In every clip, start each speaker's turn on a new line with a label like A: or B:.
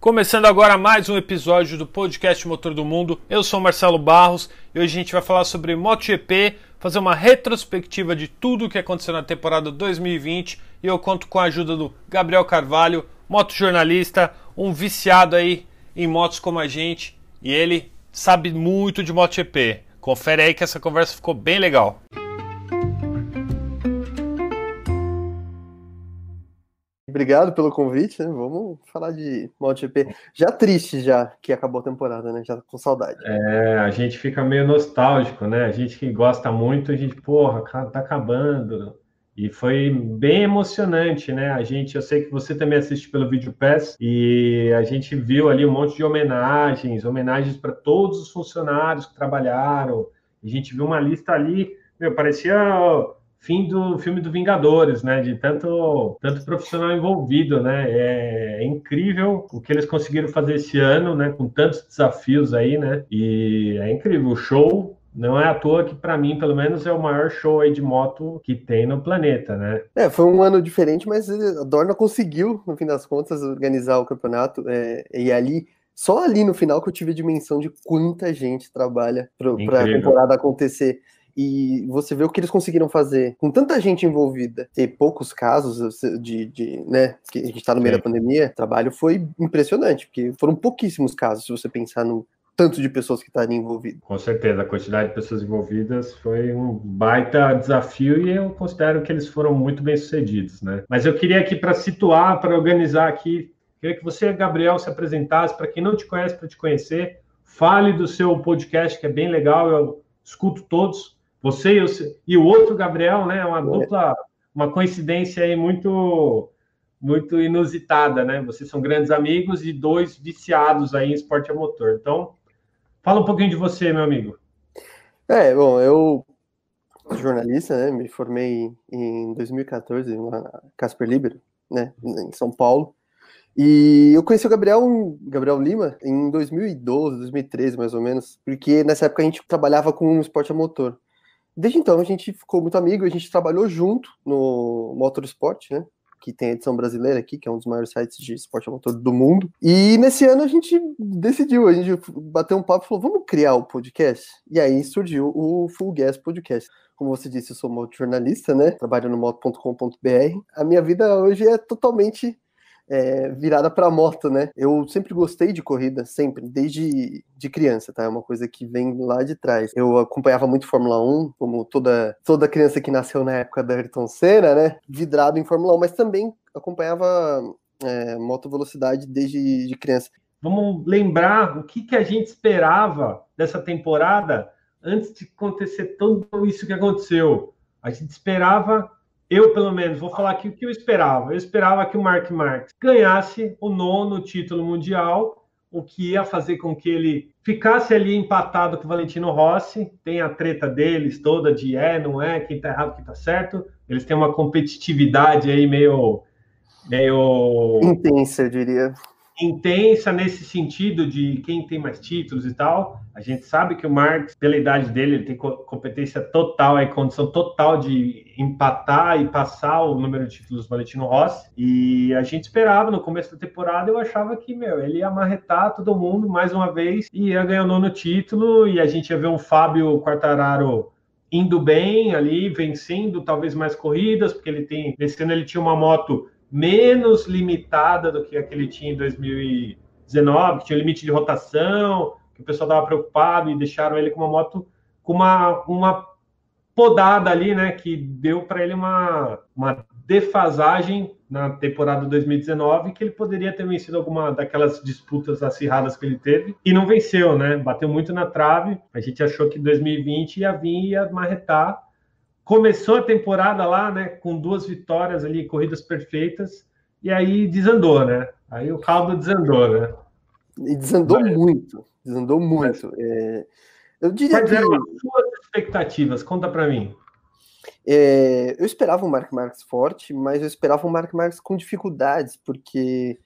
A: Começando agora mais um episódio do podcast Motor do Mundo. Eu sou Marcelo Barros e hoje a gente vai falar sobre MotoGP, fazer uma retrospectiva de tudo o que aconteceu na temporada 2020 e eu conto com a ajuda do Gabriel Carvalho, motojornalista, um viciado aí em motos como a gente, e ele sabe muito de MotoGP. Confere aí que essa conversa ficou bem legal.
B: Obrigado pelo convite, né? Vamos falar de MotoGP. Já triste já que acabou a temporada, né? Já com saudade.
C: A gente fica meio nostálgico, né? A gente que gosta muito, a gente, porra, tá acabando. E foi bem emocionante, né? Eu sei que você também assiste pelo VideoPass e a gente viu ali um monte de homenagens para todos os funcionários que trabalharam. A gente viu uma lista ali, parecia fim do filme do Vingadores, né? De tanto profissional envolvido, né? É incrível o que eles conseguiram fazer esse ano, né? Com tantos desafios aí, né? E é incrível. O show não é à toa que, para mim, pelo menos, é o maior show aí de moto que tem no planeta, né?
B: Foi um ano diferente, mas a Dorna conseguiu, no fim das contas, organizar o campeonato. E ali, só ali no final que eu tive a dimensão de quanta gente trabalha para a temporada acontecer. E você vê o que eles conseguiram fazer com tanta gente envolvida, ter poucos casos né, que a gente está no meio da pandemia, o trabalho foi impressionante, porque foram pouquíssimos casos, se você pensar no tanto de pessoas que estavam envolvidas.
C: Com certeza, a quantidade de pessoas envolvidas foi um baita desafio e eu considero que eles foram muito bem sucedidos, né? Mas eu queria aqui, para situar, para organizar aqui, queria que você, Gabriel, se apresentasse, para quem não te conhece, para te conhecer, fale do seu podcast, que é bem legal, eu escuto todos. Você e o outro Gabriel, né? Uma dupla, uma coincidência aí muito inusitada, né? Vocês são grandes amigos e dois viciados aí em esporte a motor. Então, fala um pouquinho de você, meu amigo.
B: Bom, eu sou jornalista, né? Me formei em 2014 lá na Casper Libero, né? Em São Paulo. E eu conheci o Gabriel Lima em 2012, 2013, mais ou menos, porque nessa época a gente trabalhava com esporte a motor. Desde então a gente ficou muito amigo, a gente trabalhou junto no Motorsport, né? Que tem a edição brasileira aqui, que é um dos maiores sites de esporte a motor do mundo. E nesse ano a gente decidiu, a gente bateu um papo e falou, vamos criar o podcast? E aí surgiu o Full Gas Podcast. Como você disse, eu sou motojornalista, né? Trabalho no moto.com.br. A minha vida hoje é totalmente virada para moto, né? Eu sempre gostei de corrida, sempre, desde de criança, tá? É uma coisa que vem lá de trás. Eu acompanhava muito Fórmula 1, como toda criança que nasceu na época da Ayrton Senna, né? Vidrado em Fórmula 1, mas também acompanhava moto velocidade desde de criança.
C: Vamos lembrar o que a gente esperava dessa temporada antes de acontecer tudo isso que aconteceu. A gente esperava... Eu, pelo menos, vou falar aqui o que eu esperava. Eu esperava que o Marc Marquez ganhasse o 9º título mundial, o que ia fazer com que ele ficasse ali empatado com o Valentino Rossi. Tem a treta deles toda de não é, quem tá errado, quem tá certo. Eles têm uma competitividade aí meio
B: intensa, eu diria.
C: Intensa nesse sentido de quem tem mais títulos e tal. A gente sabe que o Marquez, pela idade dele, ele tem competência total, condição total de empatar e passar o número de títulos do Valentino Rossi. E a gente esperava, no começo da temporada, eu achava que, ele ia amarretar todo mundo mais uma vez e ia ganhar o 9º título, e a gente ia ver um Fábio Quartararo indo bem ali, vencendo talvez mais corridas, porque esse ano ele tinha uma moto menos limitada do que a que ele tinha em 2019, que tinha limite de rotação, que o pessoal estava preocupado e deixaram ele com uma moto com uma podada ali, né, que deu para ele uma defasagem na temporada 2019, que ele poderia ter vencido alguma daquelas disputas acirradas que ele teve, e não venceu, né, bateu muito na trave. A gente achou que 2020 ia vir e ia marretar. Começou a temporada lá, né, com 2 vitórias ali, corridas perfeitas, e aí desandou, né? Aí o caldo desandou, né?
B: E desandou muito. Eu diria
C: quais eram as suas expectativas? Conta para mim.
B: Eu esperava um Marc Marquez forte, mas eu esperava um Marc Marquez com dificuldades, porque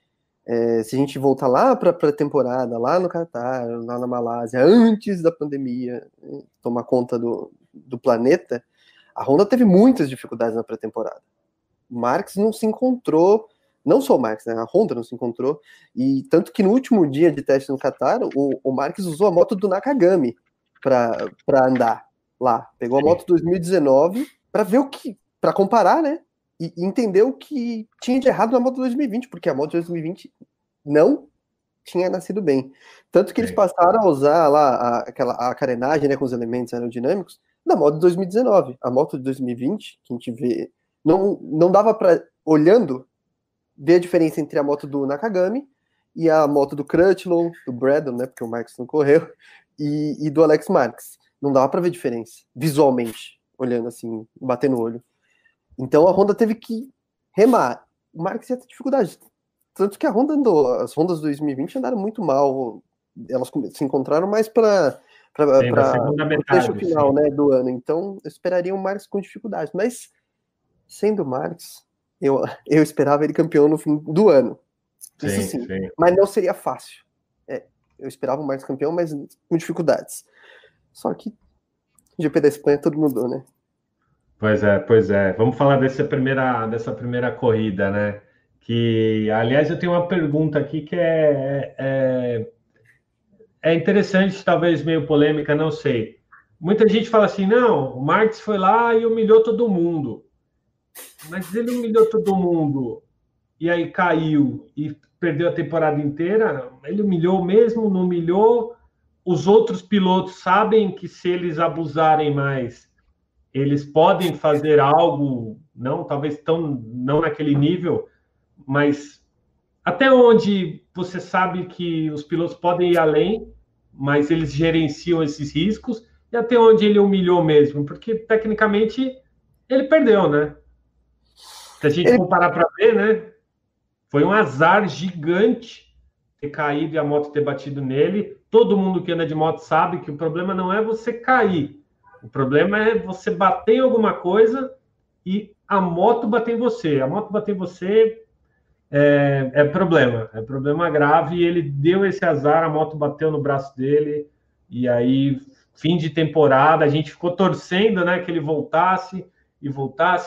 B: se a gente voltar lá para a temporada, lá no Catar, lá na Malásia, antes da pandemia tomar conta do planeta, a Honda teve muitas dificuldades na pré-temporada. O Marquez não se encontrou Não só o Marques, né? A Honda não se encontrou. E tanto que no último dia de teste no Qatar, o Marques usou a moto do Nakagami para andar lá. Pegou a moto 2019 para ver para comparar, né? E entender o que tinha de errado na moto 2020, porque a moto 2020 não tinha nascido bem. Tanto que eles passaram a usar lá a carenagem, né, com os elementos aerodinâmicos da moto de 2019. A moto de 2020, que a gente vê, não dava para, olhando, ver a diferença entre a moto do Nakagami e a moto do Crutchlow, do Braddon, né, porque o Marques não correu, e do Alex Marques. Não dava para ver diferença, visualmente, olhando assim, batendo o olho. Então a Honda teve que remar. O Marques ia ter dificuldade. Tanto que a Honda as Hondas 2020 andaram muito mal. Elas se encontraram mais para o trecho final, né, do ano. Então eu esperaria o Marques com dificuldade. Mas, sendo o Marques, eu esperava ele campeão no fim do ano. Isso sim. Mas não seria fácil. Eu esperava o Marques campeão, mas com dificuldades. Só que o GP da Espanha tudo mudou, né?
C: Pois é. Vamos falar dessa primeira corrida, né? Que, aliás, eu tenho uma pergunta aqui que é interessante, talvez meio polêmica, não sei. Muita gente fala assim, não, o Marques foi lá e humilhou todo mundo. Mas ele humilhou todo mundo e aí caiu e perdeu a temporada inteira? Ele humilhou mesmo, não humilhou? Os outros pilotos sabem que se eles abusarem mais, eles podem fazer algo, talvez não naquele nível, mas até onde você sabe que os pilotos podem ir além, mas eles gerenciam esses riscos, e até onde ele humilhou mesmo, porque tecnicamente ele perdeu, né? Se a gente comparar para ver, né? Foi um azar gigante ter caído e a moto ter batido nele. Todo mundo que anda de moto sabe que o problema não é você cair, o problema é você bater em alguma coisa e a moto bater em você. A moto bater em você é problema grave, e ele deu esse azar, a moto bateu no braço dele, e aí, fim de temporada, a gente ficou torcendo, né, que ele voltasse,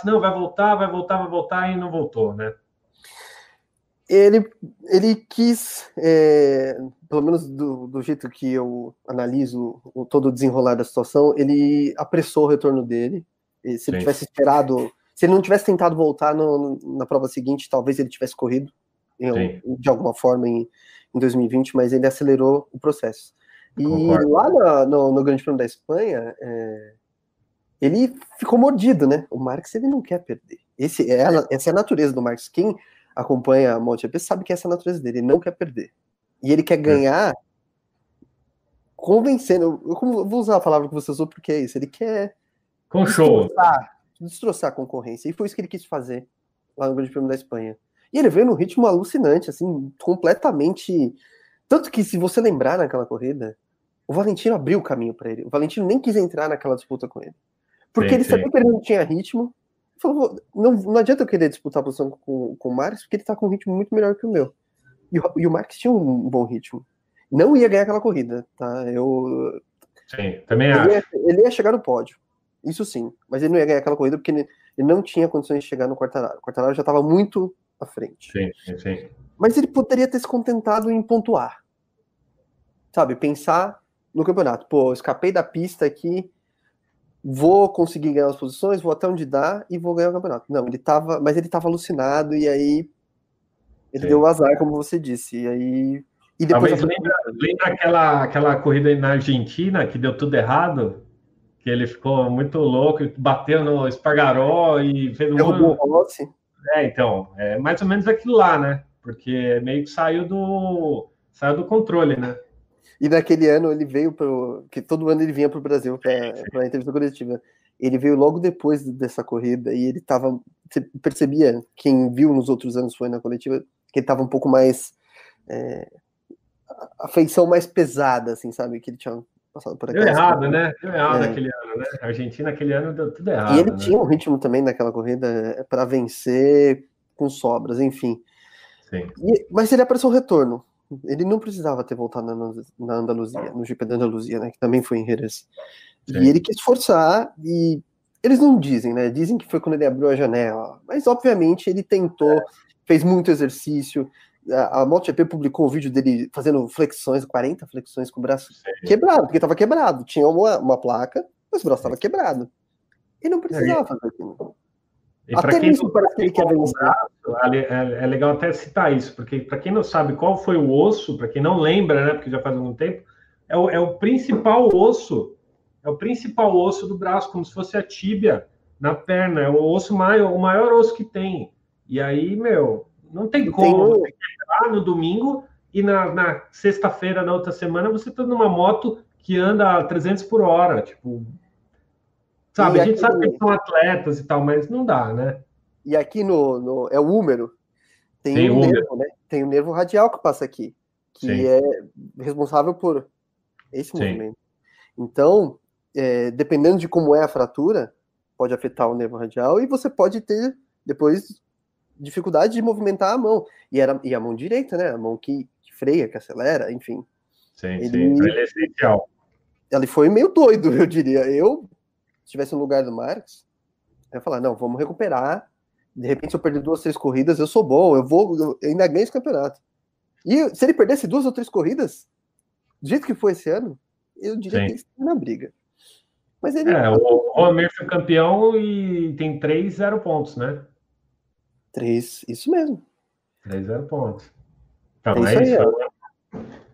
C: não, vai voltar, e não voltou, né?
B: Ele quis, pelo menos do jeito que eu analiso todo o desenrolar da situação, ele apressou o retorno dele. E se ele tivesse esperado, se ele não tivesse tentado voltar na prova seguinte, talvez ele tivesse corrido de alguma forma em 2020, mas ele acelerou o processo. Concordo. E lá no Grande Prêmio da Espanha, ele ficou mordido, né? O Marques, ele não quer perder. Essa é a natureza do Marques. Quem acompanha a MotoGP sabe que essa é a natureza dele, ele não quer perder. E ele quer ganhar convencendo. Eu vou usar a palavra que você usou porque é isso. Ele quer destroçar a concorrência. E foi isso que ele quis fazer lá no Grande Prêmio da Espanha. E ele veio num ritmo alucinante, assim, completamente. Tanto que, se você lembrar naquela corrida, o Valentino abriu o caminho para ele. O Valentino nem quis entrar naquela disputa com ele. Porque ele sabia que ele não tinha ritmo. Falou, não adianta eu querer disputar a posição com o Marques, porque ele tá com um ritmo muito melhor que o meu. E o Marques tinha um bom ritmo. Não ia ganhar aquela corrida, tá?
C: Também acho.
B: Ele ia chegar no pódio, isso sim. Mas ele não ia ganhar aquela corrida porque ele não tinha condições de chegar no Quartararo. O Quartararo já estava muito à frente.
C: Sim.
B: Mas ele poderia ter se contentado em pontuar. Sabe? Pensar no campeonato. Pô, escapei da pista aqui, vou conseguir ganhar as posições, vou até onde dá e vou ganhar o campeonato. Não, mas ele tava alucinado e aí ele deu o azar, como você disse. E depois
C: lembra aquela corrida na Argentina que deu tudo errado? Que ele ficou muito louco, bateu no Espargaró e fez
B: derrubou o Rossi.
C: Então, é mais ou menos aquilo lá, né? Porque meio que saiu do controle, né?
B: E naquele ano ele veio que todo ano ele vinha para o Brasil para a entrevista coletiva. Ele veio logo depois dessa corrida e ele tava, você percebia, quem viu nos outros anos foi na coletiva, que ele tava um pouco mais a feição mais pesada, assim, sabe, que ele tinha passado por aquela.
C: Deu errado, né? Deu errado aquele ano, né? A Argentina aquele ano deu tudo errado.
B: E ele tinha um ritmo também naquela corrida para vencer com sobras, enfim.
C: Sim.
B: Mas ele apressou o retorno. Ele não precisava ter voltado na Andaluzia, no GP da Andaluzia, né? Que também foi em Jerez. Sim. E ele quis forçar, e eles não dizem, né? Dizem que foi quando ele abriu a janela. Mas, obviamente, ele tentou fez muito exercício. A MotoGP publicou um vídeo dele fazendo flexões, 40 flexões com o braço quebrado, porque estava quebrado. Tinha uma placa, mas o braço estava quebrado. E não precisava fazer aquilo.
C: E até nisso parece que ele quer vencer. É legal até citar isso, porque para quem não sabe qual foi o osso, para quem não lembra, né, porque já faz algum tempo, é o principal osso, do braço, como se fosse a tíbia na perna, é o maior osso que tem. E aí, não tem como você quebrar no domingo e na sexta-feira, na outra semana, você tá numa moto que anda a 300 por hora, tipo... Sabe, a gente sabe que eles são atletas e tal, mas não dá, né?
B: E aqui é o húmero, tem um nervo, né? Tem o nervo radial que passa aqui, que é responsável por esse movimento. Então, dependendo de como é a fratura, pode afetar o nervo radial e você pode ter, depois, dificuldade de movimentar a mão. E a mão direita, né? A mão que freia, que acelera, enfim.
C: Ele é essencial.
B: Ele foi meio doido, eu diria. Se estivesse no lugar do Marques, eu ia falar, não, vamos recuperar. De repente, se eu perder 2, 3 corridas, eu sou bom, eu ainda ganho esse campeonato. E se ele perdesse 2 ou 3 corridas, do jeito que foi esse ano, eu diria que ele está na briga. Mas ele...
C: o Romer foi campeão e tem 3 0 pontos, né?
B: 3, isso mesmo.
C: 3 0 pontos. Então, é isso.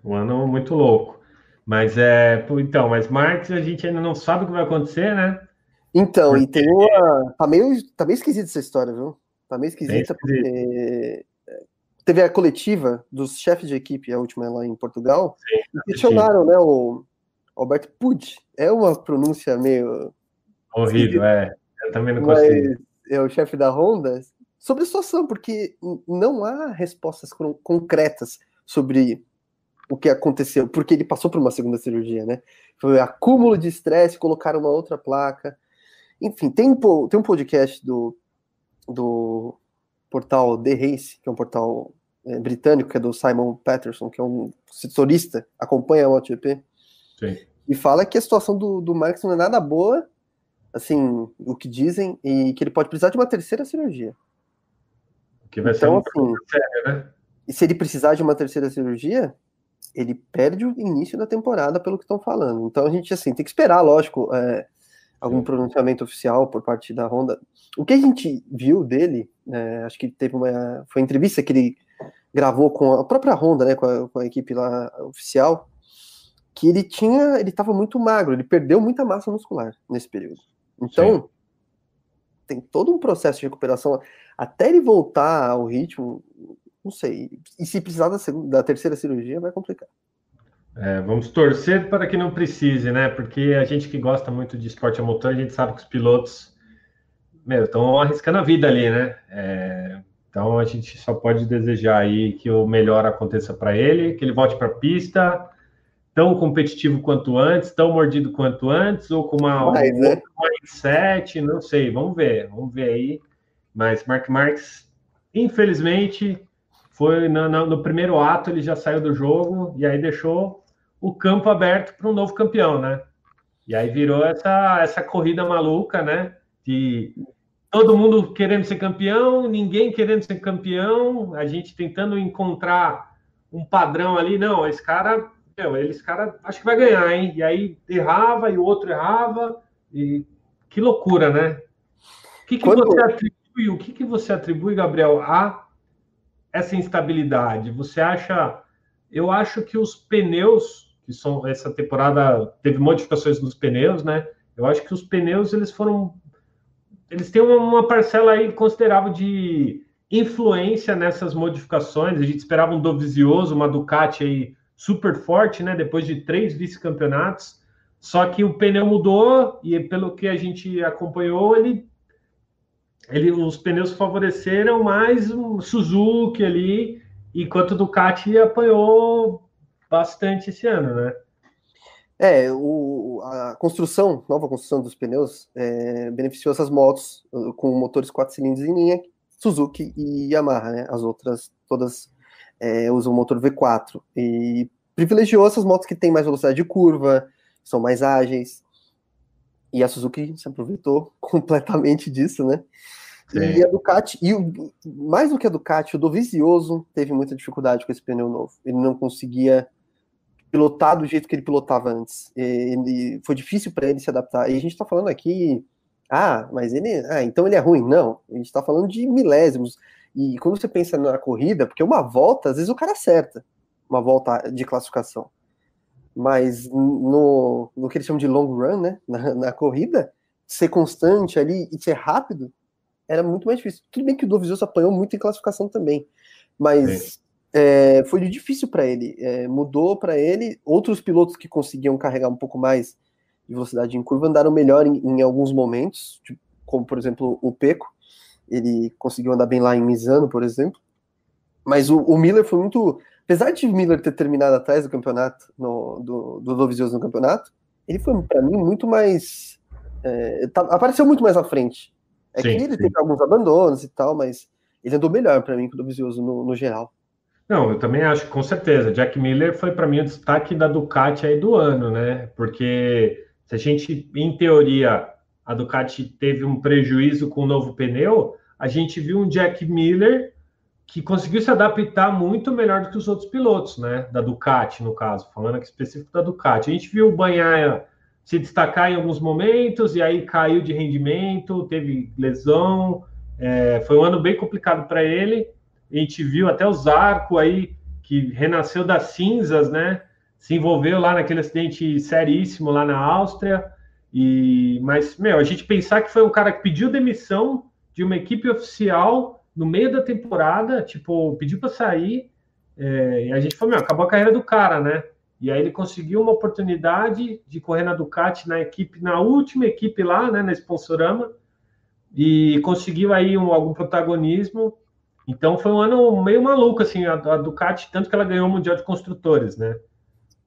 C: Um ano muito louco. Mas mas Marques, a gente ainda não sabe o que vai acontecer, né?
B: Então, porque... e tem tá meio esquisita essa história, viu? Tá meio esquisita porque teve a coletiva dos chefes de equipe, a última lá em Portugal, e questionaram, né, o Alberto Puig. É uma pronúncia meio...
C: horrível, eu também não consigo.
B: É o chefe da Honda, sobre a situação, porque não há respostas concretas sobre o que aconteceu, porque ele passou por uma segunda cirurgia, né? Foi acúmulo de estresse, colocaram uma outra placa. Enfim, tem um podcast do portal The Race, que é um portal britânico, que é do Simon Patterson, que é um setorista, acompanha a MotoGP, e fala que a situação do Marques não é nada boa, assim, o que dizem, e que ele pode precisar de uma terceira cirurgia.
C: Que vai ser sério, né?
B: E se ele precisar de uma terceira cirurgia, ele perde o início da temporada, pelo que estão falando. Então a gente, assim, tem que esperar, lógico, algum pronunciamento oficial por parte da Honda. O que a gente viu dele, acho que foi uma entrevista que ele gravou com a própria Honda, né, com a equipe lá oficial, que ele estava muito magro, ele perdeu muita massa muscular nesse período. Então, tem todo um processo de recuperação, até ele voltar ao ritmo, não sei. E se precisar da terceira cirurgia, vai complicar.
C: Vamos torcer para que não precise, né? Porque a gente que gosta muito de esporte a motor, a gente sabe que os pilotos estão arriscando a vida ali, né? Então a gente só pode desejar aí que o melhor aconteça para ele, que ele volte para a pista, tão competitivo quanto antes, tão mordido quanto antes, ou com um mindset, não sei. Vamos ver aí. Mas Marc Marques, infelizmente, foi no primeiro ato, ele já saiu do jogo e aí deixou o campo aberto para um novo campeão, né? E aí virou essa corrida maluca, né? De todo mundo querendo ser campeão, ninguém querendo ser campeão, a gente tentando encontrar um padrão ali. Não, esse cara acho que vai ganhar, hein? E aí errava e o outro errava. E que loucura, né? O que você atribui, Gabriel, a essa instabilidade? Você acha... Eu acho que os pneus, que são essa temporada, teve modificações nos pneus, né? Eu acho que os pneus, eles têm uma parcela aí considerável de influência nessas modificações. A gente esperava um Dovizioso, uma Ducati aí super forte, né? Depois de 3 vice-campeonatos. Só que o pneu mudou e, pelo que a gente acompanhou, os pneus favoreceram mais um Suzuki ali, enquanto o Ducati apanhou bastante esse ano, né?
B: A nova construção dos pneus beneficiou essas motos com motores 4 cilindros em linha, Suzuki e Yamaha, né? As outras todas usam o motor V4 e privilegiou essas motos que têm mais velocidade de curva, são mais ágeis, e a Suzuki se aproveitou completamente disso, né? E a Ducati, mais do que a Ducati, o Dovizioso teve muita dificuldade com esse pneu novo. Ele não conseguia pilotar do jeito que ele pilotava antes. Foi difícil para ele se adaptar. E a gente está falando aqui, então ele é ruim. Não, a gente está falando de milésimos. E quando você pensa na corrida, porque uma volta, às vezes o cara acerta, uma volta de classificação. Mas no que eles chamam de long run, né, na corrida, ser constante ali e ser rápido, era muito mais difícil. Tudo bem que o Dovizioso apanhou muito em classificação também, mas foi difícil para ele. Mudou para ele. Outros pilotos que conseguiam carregar um pouco mais de velocidade em curva andaram melhor em alguns momentos, tipo, como, por exemplo, o Pecco. Ele conseguiu andar bem lá em Misano, por exemplo. Mas o Miller foi muito... Apesar de o Miller ter terminado atrás do campeonato, do Dovizioso no campeonato, ele foi, para mim, muito mais... apareceu muito mais à frente. Que ele teve alguns abandonos e tal, mas ele andou melhor para mim que o Dovizioso no geral.
C: Não, eu também acho, com certeza. Jack Miller foi para mim o destaque da Ducati aí do ano, né? Porque se a gente, em teoria, a Ducati teve um prejuízo com o novo pneu, a gente viu um Jack Miller que conseguiu se adaptar muito melhor do que os outros pilotos, né? Da Ducati, no caso, falando aqui específico da Ducati. A gente viu o Bagnaia se destacar em alguns momentos e aí caiu de rendimento, teve lesão, foi um ano bem complicado para ele. A gente viu até o Zarco aí, que renasceu das cinzas, né? Se envolveu lá naquele acidente seríssimo lá na Áustria. Mas, a gente pensar que foi um cara que pediu demissão de uma equipe oficial no meio da temporada, tipo, pediu para sair, e a gente falou, acabou a carreira do cara, né? E aí ele conseguiu uma oportunidade de correr na Ducati na última equipe lá, né, na Sponsorama, e conseguiu aí algum protagonismo. Então foi um ano meio maluco, assim, a Ducati, tanto que ela ganhou o Mundial de Construtores, né?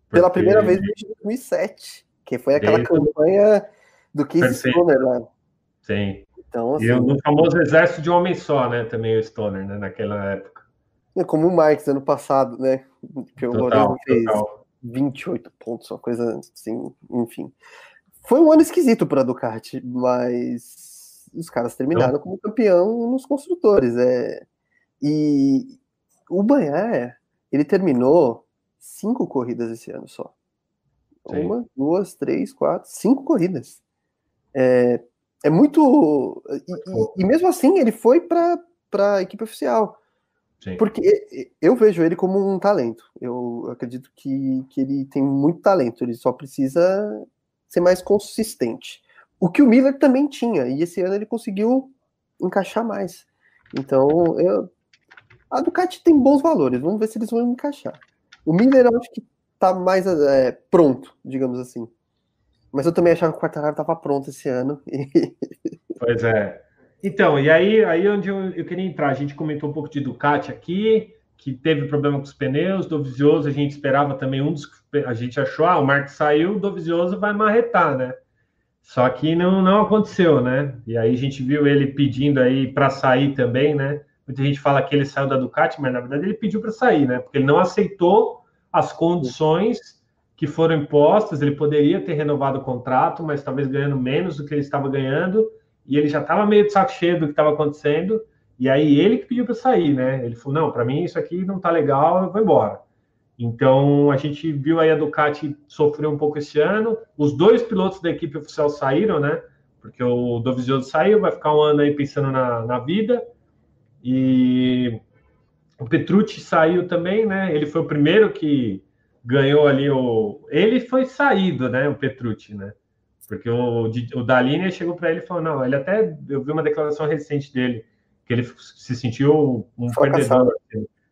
B: Pela primeira vez desde 2007, que foi aquela campanha do Casey Stoner lá.
C: Sim.
B: Então, assim,
C: e o famoso exército de um homem só, né? Também o Stoner, né? Naquela época.
B: Como o Marques ano passado, né? Que o Lorenzo fez 28 pontos, uma coisa assim, enfim. Foi um ano esquisito para a Ducati, mas os caras terminaram como campeão nos construtores. E o Bagnaia, ele terminou 5 corridas esse ano só. Sim. 1, 2, 3, 4, 5 corridas. É muito... E mesmo assim, ele foi para a equipe oficial. Sim. Porque eu vejo ele como um talento. Eu acredito que ele tem muito talento. Ele só precisa ser mais consistente. O que o Miller também tinha. E esse ano ele conseguiu encaixar mais. Então, a Ducati tem bons valores. Vamos ver se eles vão encaixar. O Miller eu acho que tá mais pronto, digamos assim. Mas eu também achava que o Quartararo estava pronto esse ano.
C: Pois é. Então, e aí onde eu queria entrar, a gente comentou um pouco de Ducati aqui, que teve problema com os pneus, Dovizioso a gente esperava também, a gente achou, o Marques saiu, o Dovizioso vai marretar, né? Só que não aconteceu, né? E aí a gente viu ele pedindo aí para sair também, né? Muita gente fala que ele saiu da Ducati, mas na verdade ele pediu para sair, né? Porque ele não aceitou as condições que foram impostas, ele poderia ter renovado o contrato, mas talvez ganhando menos do que ele estava ganhando, e ele já estava meio de saco cheio do que estava acontecendo, e aí ele que pediu para sair, né? Ele falou, não, para mim isso aqui não tá legal, eu vou embora. Então, a gente viu aí a Ducati sofrer um pouco esse ano, os 2 pilotos da equipe oficial saíram, né? Porque o Dovizioso saiu, vai ficar um ano aí pensando na vida, e o Petrucci saiu também, né? Ele foi o primeiro que ganhou ali Ele foi saído, né? O Petrucci, né? Porque o Dall'Iner chegou para ele e falou, não, eu vi uma declaração recente dele, que ele se sentiu um perdedor.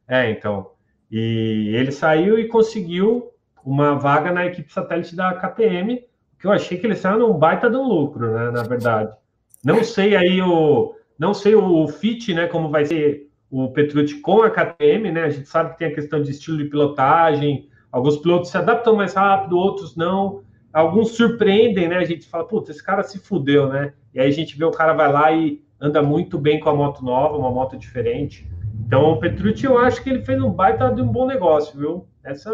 C: Então. E ele saiu e conseguiu uma vaga na equipe satélite da KTM, que eu achei que ele saiu num baita de um lucro, né? Na verdade. Não sei aí o fit, né? Como vai ser o Petrucci com a KTM, né? A gente sabe que tem a questão de estilo de pilotagem, alguns pilotos se adaptam mais rápido, outros não. Alguns surpreendem, né? A gente fala, putz, esse cara se fudeu, né? E aí a gente vê o cara vai lá e anda muito bem com a moto nova, uma moto diferente. Então, o Petrucci, eu acho que ele fez um baita de um bom negócio, viu? Essa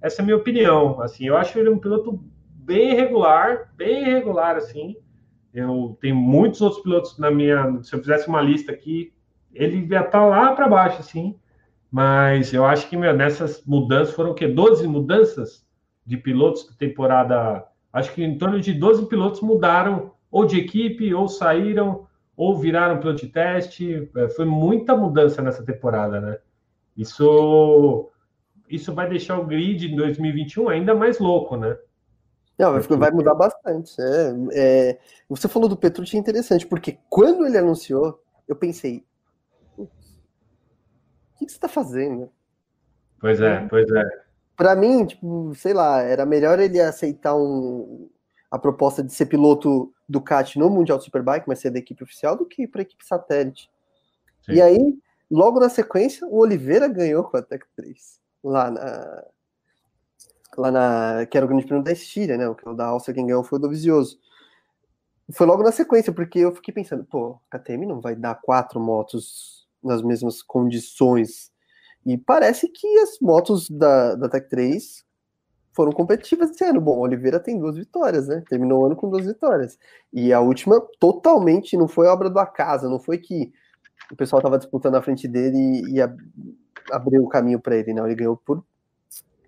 C: é a minha opinião. Assim, eu acho ele um piloto bem irregular, assim. Eu tenho muitos outros pilotos na minha... Se eu fizesse uma lista aqui, ele ia estar lá para baixo, assim. Mas eu acho que, nessas mudanças, foram o quê? 12 mudanças de pilotos da temporada. Acho que em torno de 12 pilotos mudaram ou de equipe, ou saíram, ou viraram piloto de teste. Foi muita mudança nessa temporada, né? Isso vai deixar o grid em 2021 ainda mais louco, né?
B: Não, vai mudar bastante. Você falou do Petrucci, é interessante, porque quando ele anunciou, eu pensei, o que você está fazendo?
C: Pois é.
B: Para mim, tipo, sei lá, era melhor ele aceitar a proposta de ser piloto Ducati no Mundial Superbike, mas ser da equipe oficial, do que para a equipe satélite. Sim. E aí, logo na sequência, o Oliveira ganhou com a Tech 3, que era o Grande Prêmio da Estíria, né? O que o da Áustria, quem ganhou foi o Dovizioso. Foi logo na sequência, porque eu fiquei pensando, pô, a KTM não vai dar 4 motos nas mesmas condições. E parece que as motos da Tech 3 foram competitivas esse ano. Bom, o Oliveira tem 2 vitórias, né? Terminou o ano com 2 vitórias. E a última, totalmente, não foi obra do acaso, não foi que o pessoal estava disputando na frente dele e abriu o caminho para ele, não. Ele ganhou por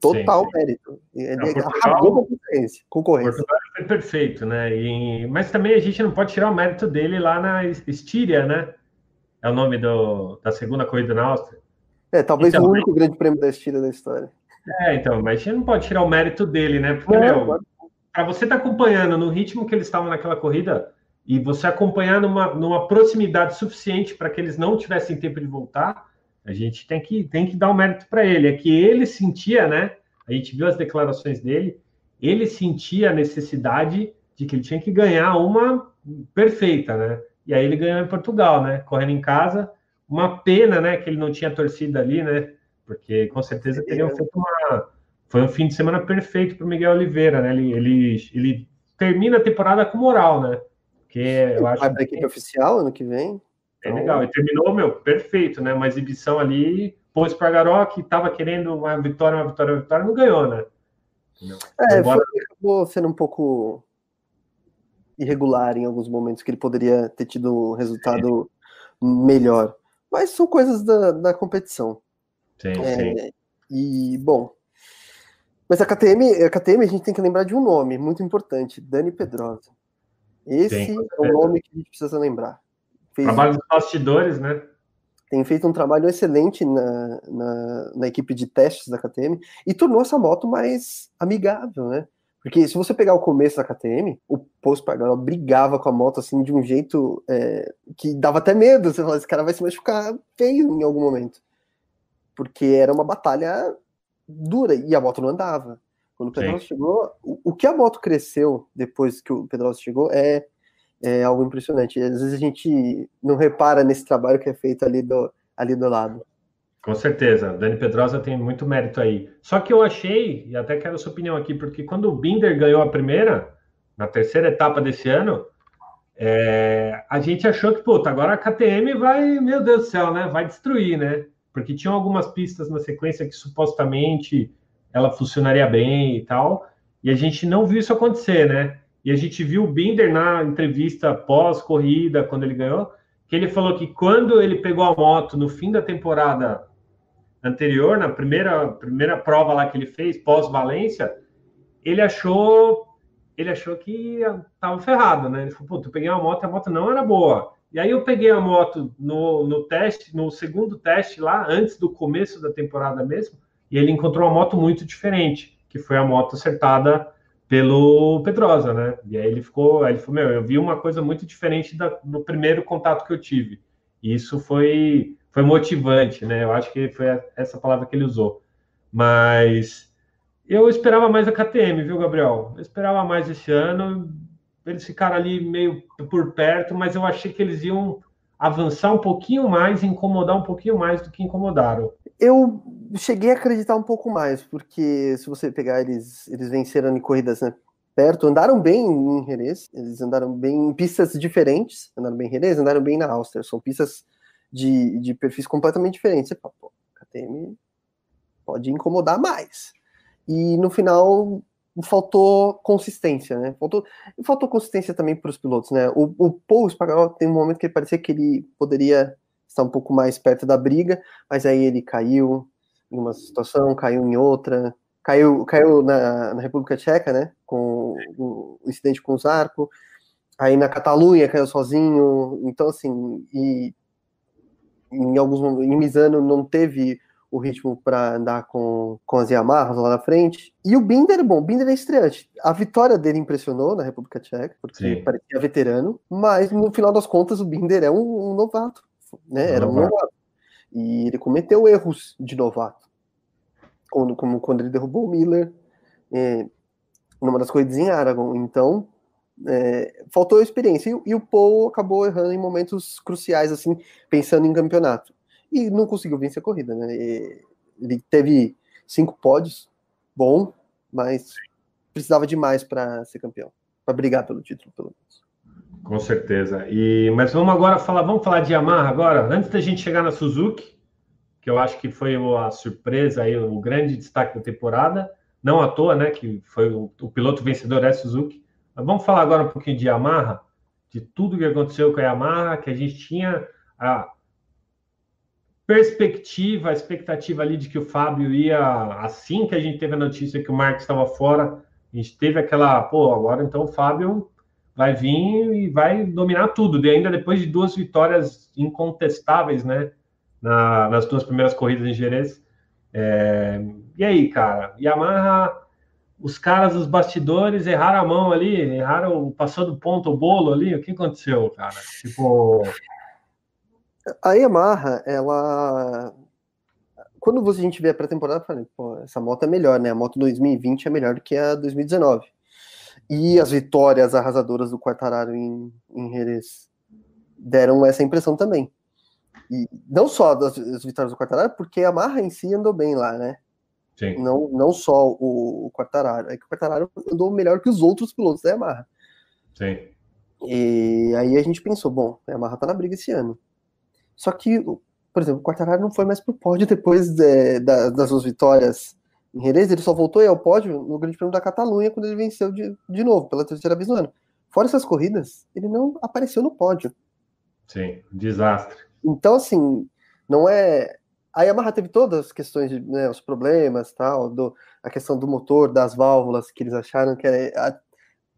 B: total mérito. Ele acabou com a concorrência.
C: Portugal foi perfeito, né? Mas também a gente não pode tirar o mérito dele lá na Estíria, né? É o nome da segunda corrida na Áustria.
B: Talvez então, o único grande prêmio da Estíria da história.
C: Então, mas a gente não pode tirar o mérito dele, né? Porque, para você estar acompanhando no ritmo que eles estavam naquela corrida e você acompanhar numa proximidade suficiente para que eles não tivessem tempo de voltar, a gente tem que dar um mérito para ele. É que ele sentia, né? A gente viu as declarações dele, ele sentia a necessidade de que ele tinha que ganhar uma perfeita, né? E aí ele ganhou em Portugal, né? Correndo em casa. Uma pena, né? Que ele não tinha torcida ali, né? Porque com certeza teriam feito Foi um fim de semana perfeito para o Miguel Oliveira, né? Ele termina a temporada com moral, né? Porque eu acho
B: vai para a equipe oficial ano que vem.
C: É legal, e terminou, perfeito, né? Uma exibição ali, pôs para Garó, que estava querendo uma vitória, não ganhou, né?
B: Acabou sendo um pouco irregular em alguns momentos, que ele poderia ter tido um resultado melhor. Mas são coisas da competição.
C: Sim.
B: E, bom, mas a KTM a gente tem que lembrar de um nome muito importante, Dani Pedrosa. Esse é o nome que a gente precisa lembrar.
C: Trabalho dos bastidores, né?
B: Tem feito um trabalho excelente na equipe de testes da KTM e tornou essa moto mais amigável, né? Porque se você pegar o começo da KTM, o Pol Espargaró brigava com a moto assim de um jeito que dava até medo. Você fala, esse cara vai se machucar feio em algum momento. Porque era uma batalha dura e a moto não andava. Quando o Pedrosa chegou, o que a moto cresceu depois que o Pedrosa chegou é algo impressionante. Às vezes a gente não repara nesse trabalho que é feito ali do lado.
C: Com certeza, Dani Pedrosa tem muito mérito aí. Só que eu achei, e até quero a sua opinião aqui, porque quando o Binder ganhou a primeira, na terceira etapa desse ano, a gente achou que, agora a KTM vai, meu Deus do céu, né? Vai destruir, né? Porque tinham algumas pistas na sequência que supostamente ela funcionaria bem e tal, e a gente não viu isso acontecer, né? E a gente viu o Binder na entrevista pós-corrida, quando ele ganhou, que ele falou que quando ele pegou a moto no fim da temporada anterior, na primeira prova lá que ele fez, pós-Valência, ele achou que estava ferrado, né? Ele falou, eu peguei uma moto, a moto não era boa. E aí eu peguei a moto no teste, no segundo teste lá, antes do começo da temporada mesmo, e ele encontrou uma moto muito diferente, que foi a moto acertada pelo Pedrosa, né? E aí ele falou, eu vi uma coisa muito diferente do primeiro contato que eu tive. E isso foi motivante, né? Eu acho que foi essa palavra que ele usou. Mas eu esperava mais a KTM, viu, Gabriel? Eu esperava mais esse ano. Eles ficaram ali meio por perto, mas eu achei que eles iam avançar um pouquinho mais, incomodar um pouquinho mais do que incomodaram.
B: Eu cheguei a acreditar um pouco mais, porque se você pegar, eles venceram em corridas, né, perto, andaram bem em Jerez, eles andaram bem em pistas diferentes, andaram bem em Jerez, andaram bem na Áustria, são pistas de perfis completamente diferentes. Você fala, a KTM pode incomodar mais. E no final faltou consistência, né? Faltou consistência também para os pilotos, né? O Paul Espargaró tem um momento que ele parecia que ele poderia estar um pouco mais perto da briga, mas aí ele caiu em uma situação, caiu em outra, caiu na República Tcheca, né? Com o incidente com o Zarco, aí na Catalunha caiu sozinho, então assim, e em Misano não teve o ritmo para andar com as Yamahas lá na frente. E o Binder, o Binder é estreante. A vitória dele impressionou na República Tcheca, porque parecia veterano, mas no final das contas o Binder é um novato, né? Era um novato. E ele cometeu erros de novato. Como quando ele derrubou o Miller numa das corridas em Aragon. Então, faltou experiência. E o Paul acabou errando em momentos cruciais, assim, pensando em campeonato. E não conseguiu vencer a corrida, né? Ele teve 5 pódios, bom, mas precisava de mais para ser campeão, para brigar pelo título, pelo menos.
C: Com certeza. Mas vamos falar de Yamaha agora, antes da gente chegar na Suzuki, que eu acho que foi a surpresa aí, o grande destaque da temporada, não à toa, né? Que foi o piloto vencedor da Suzuki. Mas vamos falar agora um pouquinho de Yamaha, de tudo que aconteceu com a Yamaha, que a gente tinha a expectativa ali de que o Fábio ia, assim que a gente teve a notícia que o Marcos estava fora, a gente teve aquela, agora então o Fábio vai vir e vai dominar tudo, e ainda depois de 2 vitórias incontestáveis, né, nas 2 primeiras corridas em Jerez. E aí, cara, Yamaha, os caras dos bastidores erraram a mão ali, passou do ponto o bolo ali, o que aconteceu, cara? Tipo...
B: A Yamaha, quando a gente vê a pré-temporada, eu falei, essa moto é melhor, né? A moto 2020 é melhor do que a 2019. E as vitórias arrasadoras do Quartararo em Jerez deram essa impressão também. E não só das vitórias do Quartararo, porque a Yamaha em si andou bem lá, né?
C: Sim.
B: Não só o Quartararo. É que o Quartararo andou melhor que os outros pilotos da Yamaha.
C: Sim.
B: E aí a gente pensou, a Yamaha tá na briga esse ano. Só que, por exemplo, o Quartararo não foi mais pro pódio depois das 2 vitórias em Jerez. Ele só voltou ao pódio no Grande Prêmio da Catalunha, quando ele venceu de novo, pela 3ª vez no ano. Fora essas corridas, ele não apareceu no pódio.
C: Sim, desastre.
B: Então, assim, não é... A Yamaha teve todas as questões, né, os problemas, tal, a questão do motor, das válvulas, que eles acharam que era...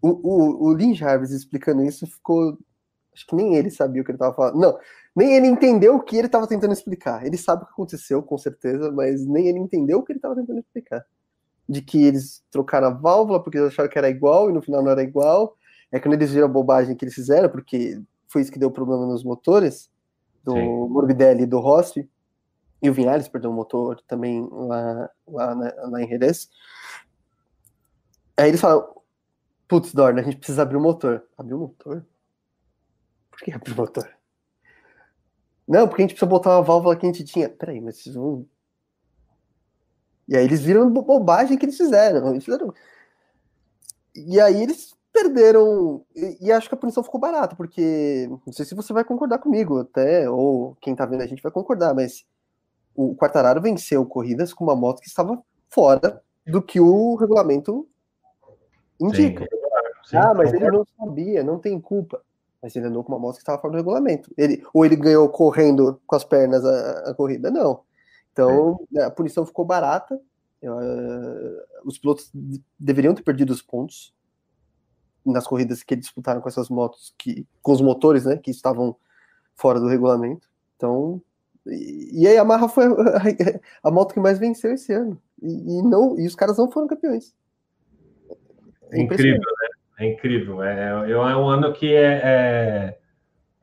B: O Lin Jarvis explicando isso ficou... Acho que nem ele sabia o que ele estava falando. Não, nem ele entendeu o que ele estava tentando explicar. Ele sabe o que aconteceu, com certeza, mas nem ele entendeu o que ele estava tentando explicar. De que eles trocaram a válvula porque eles acharam que era igual e no final não era igual. É quando eles viram a bobagem que eles fizeram, porque foi isso que deu problema nos motores do Morbidelli e do Rossi. E o Vinales perdeu o motor também lá em Jerez. Aí eles falaram, putz, Dorna, a gente precisa abrir o motor. Abrir o motor? Por que abrir o motor? Não, porque a gente precisa botar uma válvula que a gente tinha. Peraí, mas vocês vão... E aí eles viram a bobagem que eles fizeram. E aí eles perderam... E acho que a punição ficou barata, porque... Não sei se você vai concordar comigo até, ou quem tá vendo a gente vai concordar, mas o Quartararo venceu corridas com uma moto que estava fora do que o regulamento indica. Sim, mas ele não sabia, não tem culpa. Mas ele andou com uma moto que estava fora do regulamento. Ou ele ganhou correndo com as pernas a corrida? Não. Então, a punição ficou barata. Os pilotos deveriam ter perdido os pontos nas corridas que eles disputaram com essas motos, com os motores, né, que estavam fora do regulamento. Então, e a Yamaha foi a moto que mais venceu esse ano. E os caras não foram campeões.
C: É incrível, né? É incrível. É um ano que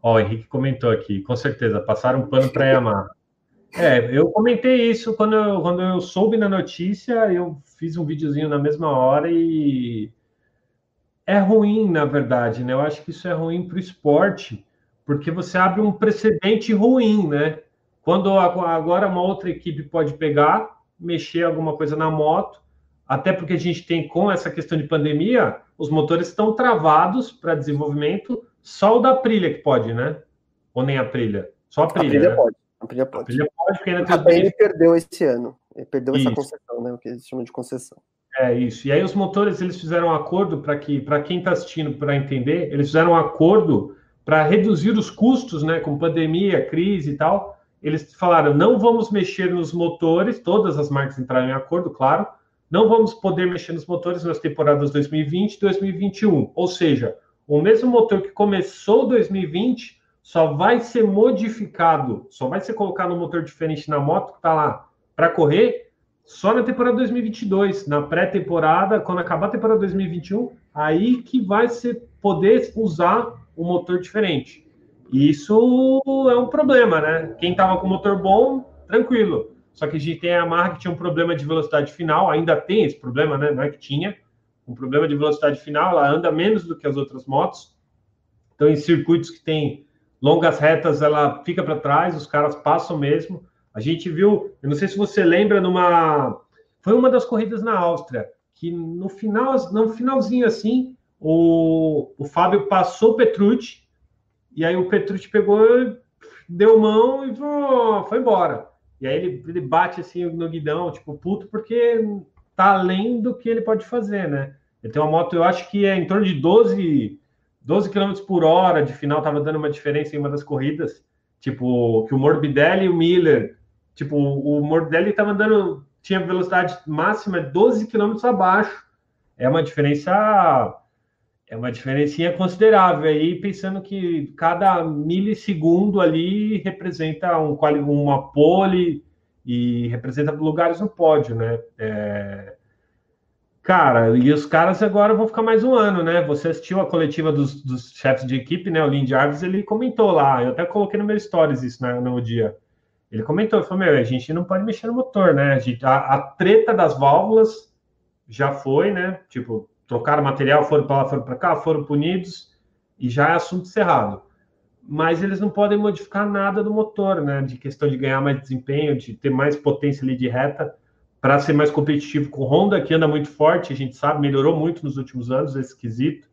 C: o Henrique comentou aqui, com certeza, passaram um pano para a Yamaha. Eu comentei isso quando eu soube na notícia, eu fiz um videozinho na mesma hora e é ruim, na verdade, né? Eu acho que isso é ruim para o esporte, porque você abre um precedente ruim, né? Quando agora uma outra equipe pode pegar, mexer alguma coisa na moto, até porque a gente tem, com essa questão de pandemia, os motores estão travados para desenvolvimento, só o da Aprilia que pode, né? Ou nem a Aprilia? Só a Aprilia, né?
B: Pode. A Aprilia pode,
C: porque ainda
B: tem... A BM perdeu esse ano. Ele perdeu essa concessão, né? O que eles chamam de concessão.
C: É isso. E aí os motores, eles fizeram um acordo para quem está assistindo, para entender, eles fizeram um acordo para reduzir os custos, né, com pandemia, crise e tal. Eles falaram, não vamos mexer nos motores, todas as marcas entraram em acordo, claro, não vamos poder mexer nos motores nas temporadas 2020 e 2021. Ou seja, o mesmo motor que começou 2020 só vai ser modificado, só vai ser colocado um motor diferente na moto que está lá para correr só na temporada 2022, na pré-temporada, quando acabar a temporada 2021, aí que vai ser poder usar um motor diferente. E isso é um problema, né? Quem estava com motor bom, tranquilo. Só que a gente tem a Yamaha que tinha um problema de velocidade final, ainda tem esse problema, né? Não é que tinha um problema de velocidade final, ela anda menos do que as outras motos. Então, em circuitos que tem longas retas, ela fica para trás, os caras passam mesmo. A gente viu, eu não sei se você lembra, foi uma das corridas na Áustria, que no finalzinho assim, o Fábio passou o Petrucci, e aí o Petrucci pegou, deu mão e foi embora. E aí ele bate assim no guidão, tipo, puto, porque tá além do que ele pode fazer, né? Ele tem uma moto, eu acho que é em torno de 12 km por hora de final, tava dando uma diferença em uma das corridas, tipo, que o Morbidelli e o Miller, tipo, o Morbidelli tava andando, tinha velocidade máxima 12 km abaixo. É uma diferencinha considerável aí, pensando que cada milissegundo ali representa uma pole e representa lugares no pódio, né? Cara, e os caras agora vão ficar mais um ano, né? Você assistiu a coletiva dos chefes de equipe, né? O Lin Jarvis, ele comentou lá, eu até coloquei no meu stories isso, né, no dia. Ele comentou, ele falou, a gente não pode mexer no motor, né? A treta das válvulas já foi, né? Tipo, trocaram material, foram para lá, foram para cá, foram punidos e já é assunto encerrado. Mas eles não podem modificar nada do motor, né? De questão de ganhar mais desempenho, de ter mais potência ali de reta, para ser mais competitivo com o Honda, que anda muito forte, a gente sabe, melhorou muito nos últimos anos esse quesito.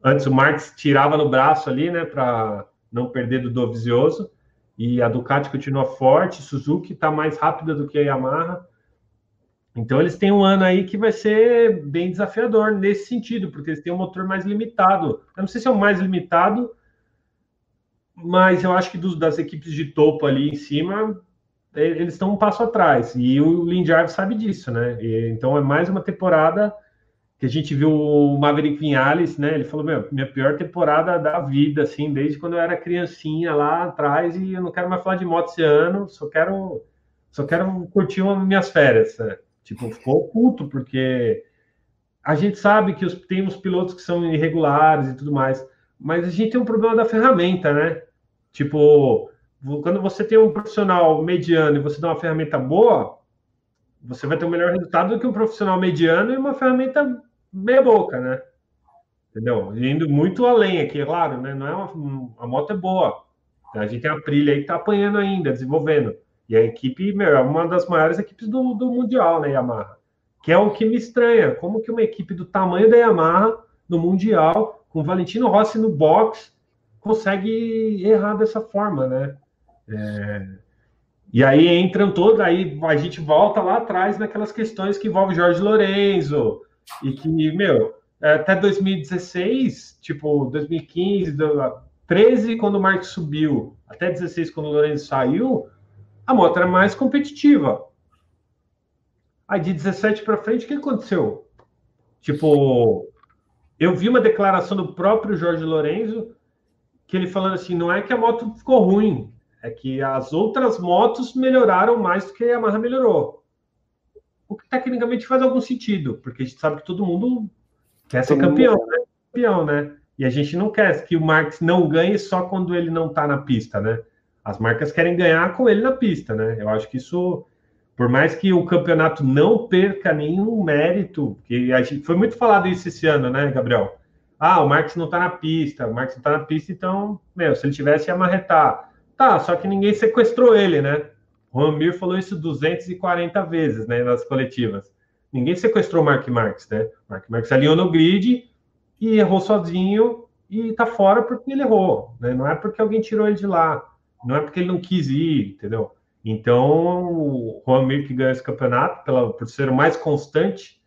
C: Antes o Marques tirava no braço ali, né? Para não perder do Dovizioso. E a Ducati continua forte, Suzuki está mais rápida do que a Yamaha. Então, eles têm um ano aí que vai ser bem desafiador nesse sentido, porque eles têm um motor mais limitado. Eu não sei se é o mais limitado, mas eu acho que das equipes de topo ali em cima, eles estão um passo atrás. E o Lin Jarvis sabe disso, né? Então, é mais uma temporada que a gente viu o Maverick Viñales, né? Ele falou, minha pior temporada da vida, assim, desde quando eu era criancinha lá atrás, e eu não quero mais falar de moto esse ano, só quero curtir minhas férias, né? Tipo, ficou puto, porque a gente sabe que tem uns pilotos que são irregulares e tudo mais, mas a gente tem um problema da ferramenta, né? Tipo, quando você tem um profissional mediano e você dá uma ferramenta boa, você vai ter um melhor resultado do que um profissional mediano e uma ferramenta meia boca, né? Entendeu? Indo muito além aqui, claro, né? Não é a moto é boa. A gente tem a Aprilia aí que tá apanhando ainda, desenvolvendo. E a equipe, é uma das maiores equipes do Mundial, né, Yamaha? Que é o que me estranha. Como que uma equipe do tamanho da Yamaha, no Mundial, com Valentino Rossi no box, consegue errar dessa forma, né? E aí entram todos, aí a gente volta lá atrás naquelas questões que envolvem Jorge Lorenzo, e que, até 2016, tipo, 2015, 13, quando o Marques subiu, até 16, quando o Lorenzo saiu, a moto era mais competitiva. Aí de 17 para frente, o que aconteceu? Tipo, eu vi uma declaração do próprio Jorge Lorenzo, que ele falando assim, não é que a moto ficou ruim, é que as outras motos melhoraram mais do que a Yamaha melhorou. O que tecnicamente faz algum sentido, porque a gente sabe que todo mundo quer ser campeão, né? E a gente não quer que o Marques não ganhe só quando ele não está na pista, né? As marcas querem ganhar com ele na pista, né? Eu acho que isso, por mais que o campeonato não perca nenhum mérito, que foi muito falado isso esse ano, né, Gabriel? O Marques não está na pista, então, se ele tivesse, ia marretar. Tá, só que ninguém sequestrou ele, né? O Ramir falou isso 240 vezes, né, nas coletivas. Ninguém sequestrou o Mark Marques, né? O Mark Marques alinhou no grid e errou sozinho e tá fora porque ele errou, né? Não é porque alguém tirou ele de lá, não é porque ele não quis ir, entendeu? Então, o Ramir que ganhou esse campeonato por ser o mais constante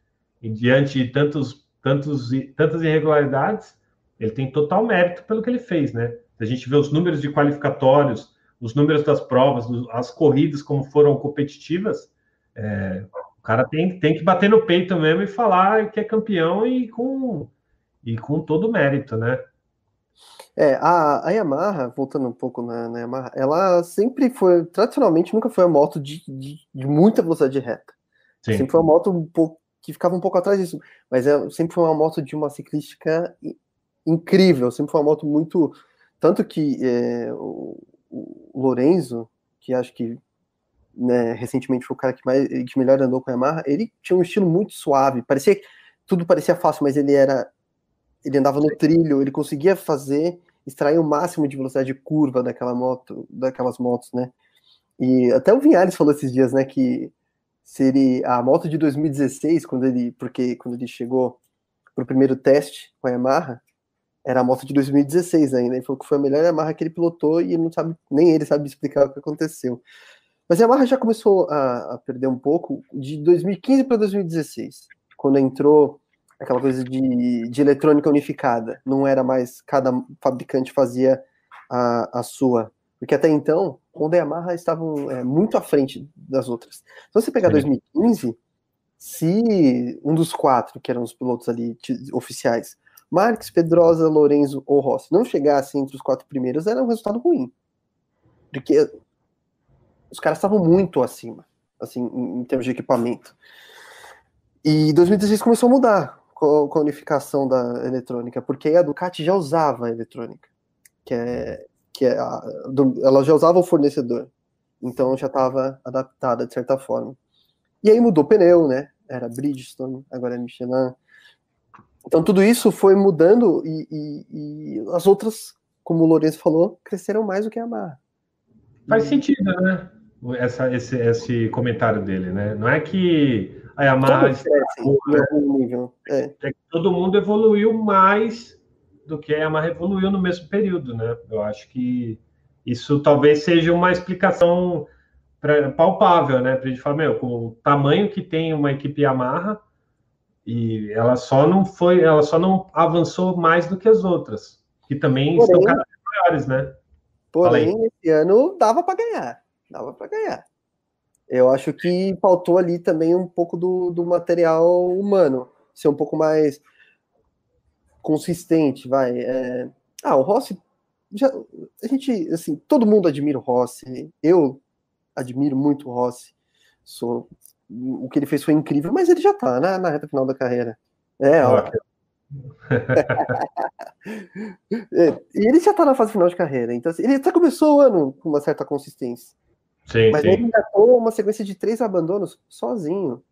C: e diante de tantas irregularidades, ele tem total mérito pelo que ele fez, né? A gente vê os números de qualificatórios, os números das provas, as corridas como foram competitivas, o cara tem que bater no peito mesmo e falar que é campeão e com todo o mérito, né?
B: A Yamaha, voltando um pouco na Yamaha, ela sempre foi, tradicionalmente, nunca foi uma moto de muita velocidade de reta.
C: Sim.
B: Sempre foi uma moto que ficava um pouco atrás disso, mas sempre foi uma moto de uma ciclística incrível, sempre foi uma moto muito... Tanto que o Lorenzo, que acho que né, recentemente foi o cara que melhor andou com a Yamaha, ele tinha um estilo muito suave, tudo parecia fácil, mas ele andava no trilho, ele conseguia extrair o máximo de velocidade de curva daquelas motos, né? E até o Vinhales falou esses dias, né, que a moto de 2016, quando ele chegou pro primeiro teste com a Yamaha, era a moto de 2016 ainda. Ele falou que foi a melhor Yamaha que ele pilotou e nem ele sabe explicar o que aconteceu. Mas a Yamaha já começou a perder um pouco de 2015 para 2016, quando entrou aquela coisa de eletrônica unificada. Não era mais cada fabricante fazia a sua. Porque até então, Honda e Yamaha estavam muito à frente das outras. Se você pegar 2015, se um dos 4, que eram os pilotos ali oficiais, Marques, Pedrosa, Lorenzo ou Rossi, não chegasse entre os 4 primeiros, era um resultado ruim. Porque os caras estavam muito acima, assim, em termos de equipamento. E 2016 começou a mudar com a unificação da eletrônica, porque a Ducati já usava a eletrônica, ela já usava o fornecedor, então já estava adaptada de certa forma. E aí mudou o pneu, né? Era Bridgestone, agora é Michelin. Então tudo isso foi mudando e as outras, como o Lourenço falou, cresceram mais do que a Yamaha.
C: Faz sentido, né? Esse comentário dele, né? Não é que a Yamaha é que todo mundo evoluiu mais do que a Yamaha evoluiu no mesmo período, né? Eu acho que isso talvez seja uma explicação palpável, né? Pra gente falar, com o tamanho que tem uma equipe Yamaha, e ela só não avançou mais do que as outras, que também estão cada vez maiores, né?
B: Porém, esse ano dava para ganhar. Eu acho que faltou ali também um pouco do material humano, ser um pouco consistente, vai. O Rossi, a gente, assim, todo mundo admira o Rossi, eu admiro muito o Rossi, o que ele fez foi incrível, mas ele já tá na reta final da carreira. E ele já tá na fase final de carreira, então assim, ele até começou o ano com uma certa consistência. Mas ele engatou uma sequência de 3 abandonos sozinho.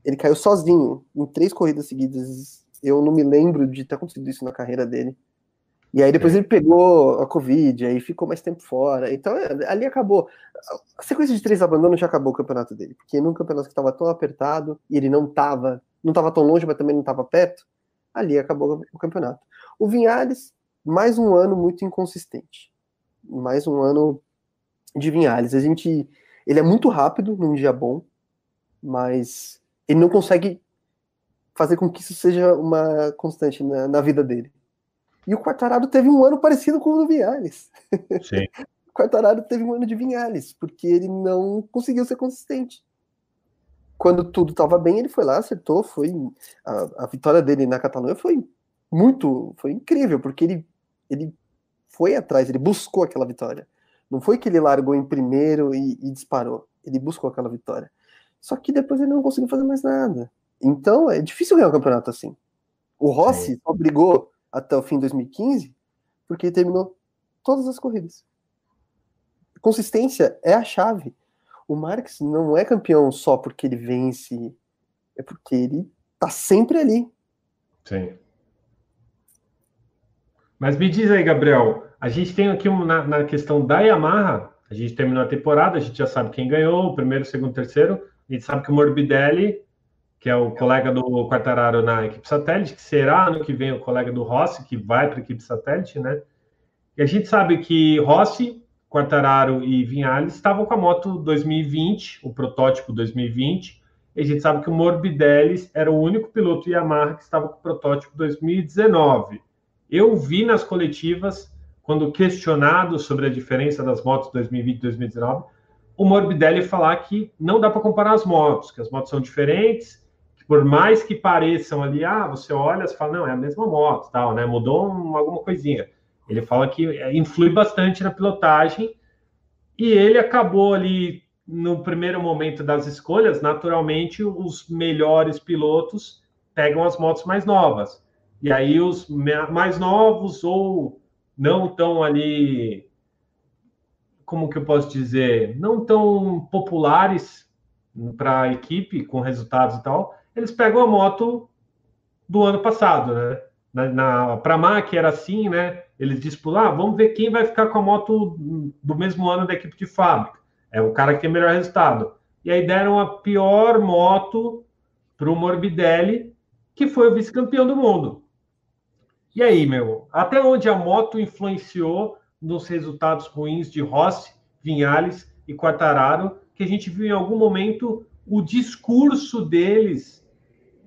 B: Ele caiu sozinho em 3 corridas seguidas. Eu não me lembro de ter acontecido isso na carreira dele. E aí depois ele pegou a Covid, aí ficou mais tempo fora. Então ali acabou. A sequência de 3 abandonos já acabou o campeonato dele. Porque num campeonato que estava tão apertado, e ele não estava tão longe, mas também não estava perto, ali acabou o campeonato. O Vinhales, mais um ano muito inconsistente. Mais um ano de Vinhales. Ele é muito rápido num dia bom, mas ele não consegue fazer com que isso seja uma constante na vida dele. E o Quartararo teve um ano parecido com o do Vinhales.
C: Sim.
B: O Quartararo teve um ano de Vinhales, porque ele não conseguiu ser consistente. Quando tudo estava bem, ele foi lá, acertou, a vitória dele na Catalunha foi incrível, porque ele foi atrás, ele buscou aquela vitória. Não foi que ele largou em primeiro e disparou. Ele buscou aquela vitória. Só que depois ele não conseguiu fazer mais nada. Então é difícil ganhar um campeonato assim. O Rossi só brigou até o fim de 2015 porque ele terminou todas as corridas. Consistência é a chave. O Marques não é campeão só porque ele vence, é porque ele tá sempre ali.
C: Sim. Mas me diz aí, Gabriel, a gente tem aqui na questão da Yamaha, a gente terminou a temporada, a gente já sabe quem ganhou, o primeiro, segundo, terceiro, a gente sabe que o Morbidelli, que é o colega do Quartararo na equipe satélite, que será ano que vem o colega do Rossi, que vai para a equipe satélite, né? E a gente sabe que Rossi, Quartararo e Vinhales estavam com a moto 2020, o protótipo 2020, E a gente sabe que o Morbidelli era o único piloto Yamaha que estava com o protótipo 2019. Eu vi nas coletivas, quando questionado sobre a diferença das motos 2020 e 2019, o Morbidelli falar que não dá para comparar as motos, que as motos são diferentes, que por mais que pareçam ali, você olha e fala, não, é a mesma moto, tal, né? Mudou alguma coisinha. Ele fala que influi bastante na pilotagem, e ele acabou ali, no primeiro momento das escolhas, naturalmente, os melhores pilotos pegam as motos mais novas. E aí os mais novos ou não tão ali, como que eu posso dizer, não tão populares para a equipe, com resultados e tal, eles pegam a moto do ano passado, né? Para a MAC era assim, né? Eles disputam, vamos ver quem vai ficar com a moto do mesmo ano da equipe de fábrica. É o cara que tem melhor resultado. E aí deram a pior moto para o Morbidelli, que foi o vice-campeão do mundo. E aí, até onde a moto influenciou nos resultados ruins de Rossi, Viñales e Quartararo, que a gente viu em algum momento o discurso deles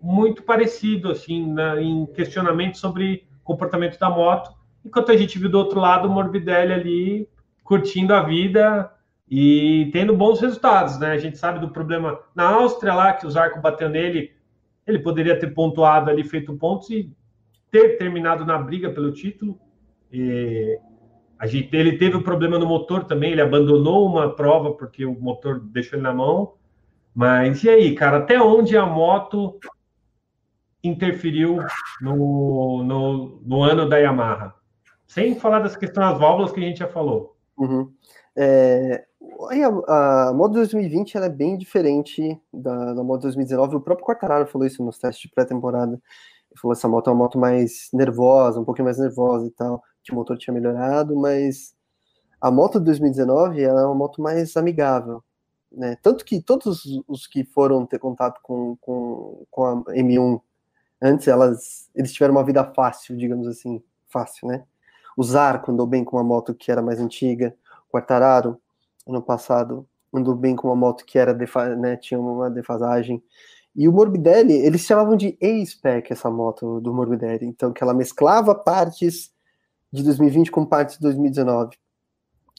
C: muito parecido, assim, em questionamento sobre comportamento da moto, enquanto a gente viu do outro lado o Morbidelli ali curtindo a vida e tendo bons resultados, né? A gente sabe do problema na Áustria lá, que o Zarco bateu nele, ele poderia ter pontuado ali, feito pontos e ter terminado na briga pelo título. Ele teve um problema no motor também, ele abandonou uma prova porque o motor deixou ele na mão. Mas e aí, cara, até onde a moto interferiu no ano da Yamaha? Sem falar das questões das válvulas que a gente já falou.
B: Uhum. A Moto 2020 ela é bem diferente da Moto 2019. O próprio Quartararo falou isso nos testes de pré-temporada. Ele falou que essa moto é uma moto mais nervosa, um pouquinho mais nervosa e tal, que o motor tinha melhorado, mas a moto 2019 ela é uma moto mais amigável, né? Tanto que todos os que foram ter contato com a M1 antes, eles tiveram uma vida fácil, digamos assim, fácil, né? O Zarco andou bem com uma moto que era mais antiga, o Quartararo, ano passado, andou bem com uma moto que era né, tinha uma defasagem. E o Morbidelli, eles chamavam de A-Spec essa moto do Morbidelli, então que ela mesclava partes de 2020 com partes de 2019.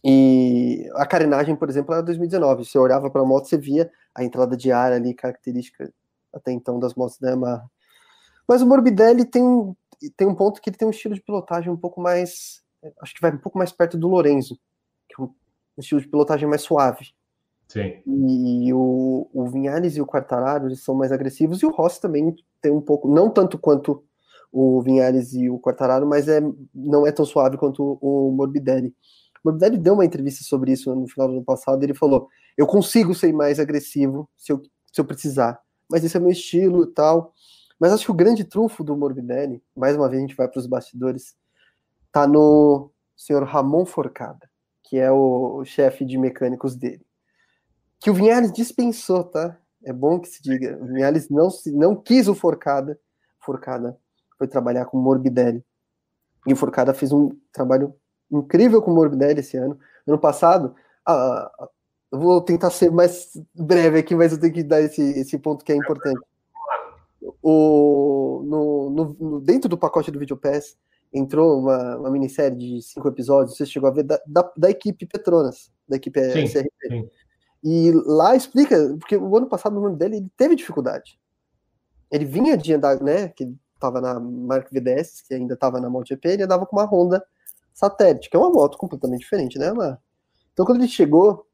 B: E a carenagem, por exemplo, era 2019. Você olhava para a moto, você via a entrada de ar ali, característica até então das motos da Yamaha. Mas o Morbidelli tem um ponto que ele tem um estilo de pilotagem um pouco mais, acho que vai um pouco mais perto do Lorenzo, que é um estilo de pilotagem mais suave.
C: Sim.
B: E o Viñales e o Quartararo, eles são mais agressivos, e o Rossi também tem um pouco, não tanto quanto o Viñales e o Quartararo, mas não é tão suave quanto o Morbidelli. O Morbidelli deu uma entrevista sobre isso no final do ano passado, e ele falou, eu consigo ser mais agressivo se eu precisar, mas esse é meu estilo e tal. Mas acho que o grande trunfo do Morbidelli, mais uma vez a gente vai para os bastidores, tá no senhor Ramon Forcada, que é o chefe de mecânicos dele. Que o Viñales dispensou, tá? É bom que se diga. O Viñales não quis o Forcada. Forcada foi trabalhar com o Morbidelli. E o Forcada fez um trabalho incrível com o Morbidelli esse ano. Ano passado, eu vou tentar ser mais breve aqui, mas eu tenho que dar esse ponto que é importante. Dentro do pacote do Videopass entrou uma minissérie de 5 episódios, você chegou a ver da equipe Petronas, da equipe SRT. Sim. E lá explica, porque o ano passado o nome dele ele teve dificuldade. Ele vinha de andar, né, que ele estava na marca VDS, que ainda estava na MotoGP, ele andava com uma Honda Satélite, que é uma moto completamente diferente, né? Então quando ele chegou,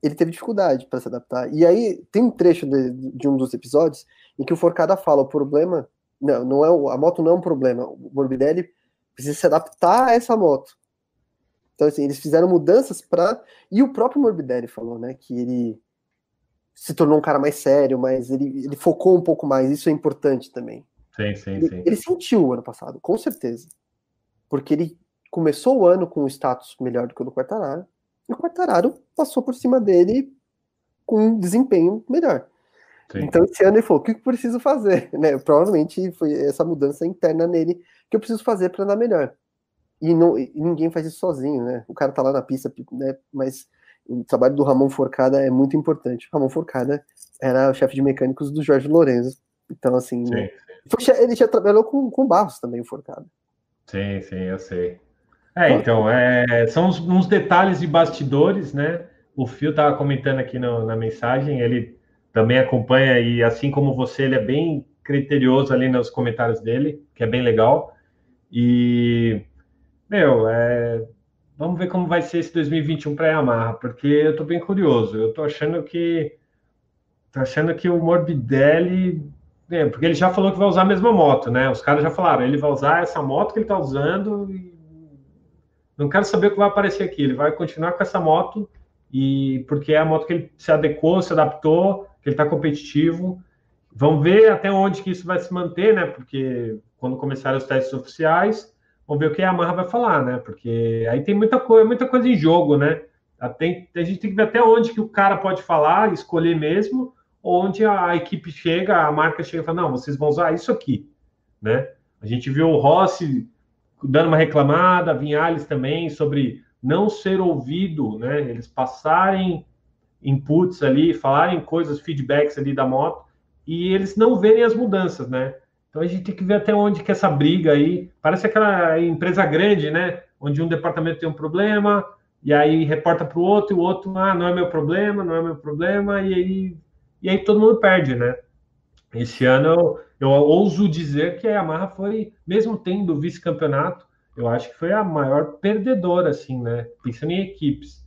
B: ele teve dificuldade para se adaptar. E aí tem um trecho de um dos episódios em que o Forcada fala, o problema, não é a moto não é um problema, o Morbidelli precisa se adaptar a essa moto. Então, assim, eles fizeram mudanças e o próprio Morbidelli falou, né, que ele se tornou um cara mais sério, mas ele focou um pouco mais, isso é importante também.
C: Sim.
B: Ele sentiu o ano passado, com certeza. Porque ele começou o ano com um status melhor do que o do Quartararo, e o Quartararo passou por cima dele com um desempenho melhor. Sim. Então, esse ano ele falou, o que eu preciso fazer? Né? Provavelmente foi essa mudança interna nele que eu preciso fazer para andar melhor. E ninguém faz isso sozinho, né? O cara tá lá na pista, né? Mas O trabalho do Ramon Forcada é muito importante. O Ramon Forcada era o chefe de mecânicos do Jorge Lorenzo. Então, assim,
C: Sim,
B: né? Ele já trabalhou com Barros também, o Forcada.
C: sim, eu sei.
B: Então,
C: São uns detalhes de bastidores, né? O Fio estava comentando aqui na mensagem, ele também acompanha, e assim como você, ele é bem criterioso ali nos comentários dele, que é bem legal. E, vamos ver como vai ser esse 2021 para a Yamaha, porque eu estou bem curioso. Eu estou achando que o Morbidelli, porque ele já falou que vai usar a mesma moto, né? Os caras já falaram, ele vai usar essa moto que ele está usando e não quero saber o que vai aparecer aqui. Ele vai continuar com essa moto e porque é a moto que ele se adequou, se adaptou, que ele está competitivo. Vamos ver até onde que isso vai se manter, né? Porque quando começarem os testes oficiais, vamos ver o que a Yamaha vai falar, né? Porque aí tem muita coisa em jogo, né? A gente tem que ver até onde que o cara pode falar, escolher mesmo, onde a equipe chega, a marca chega e fala, não, vocês vão usar isso aqui, né? A gente viu o Rossi dando uma reclamada, Vinhales também, sobre não ser ouvido, né? Eles passarem inputs ali, falarem coisas, feedbacks ali da moto, e eles não verem as mudanças, né? Então a gente tem que ver até onde que essa briga aí, parece aquela empresa grande, né? Onde um departamento tem um problema, e aí reporta para o outro, e o outro, não é meu problema, não é meu problema, e aí todo mundo perde, né? Esse ano eu ouso dizer que a Yamaha foi, mesmo tendo vice-campeonato, eu acho que foi a maior perdedora, assim, né? Pensando em equipes.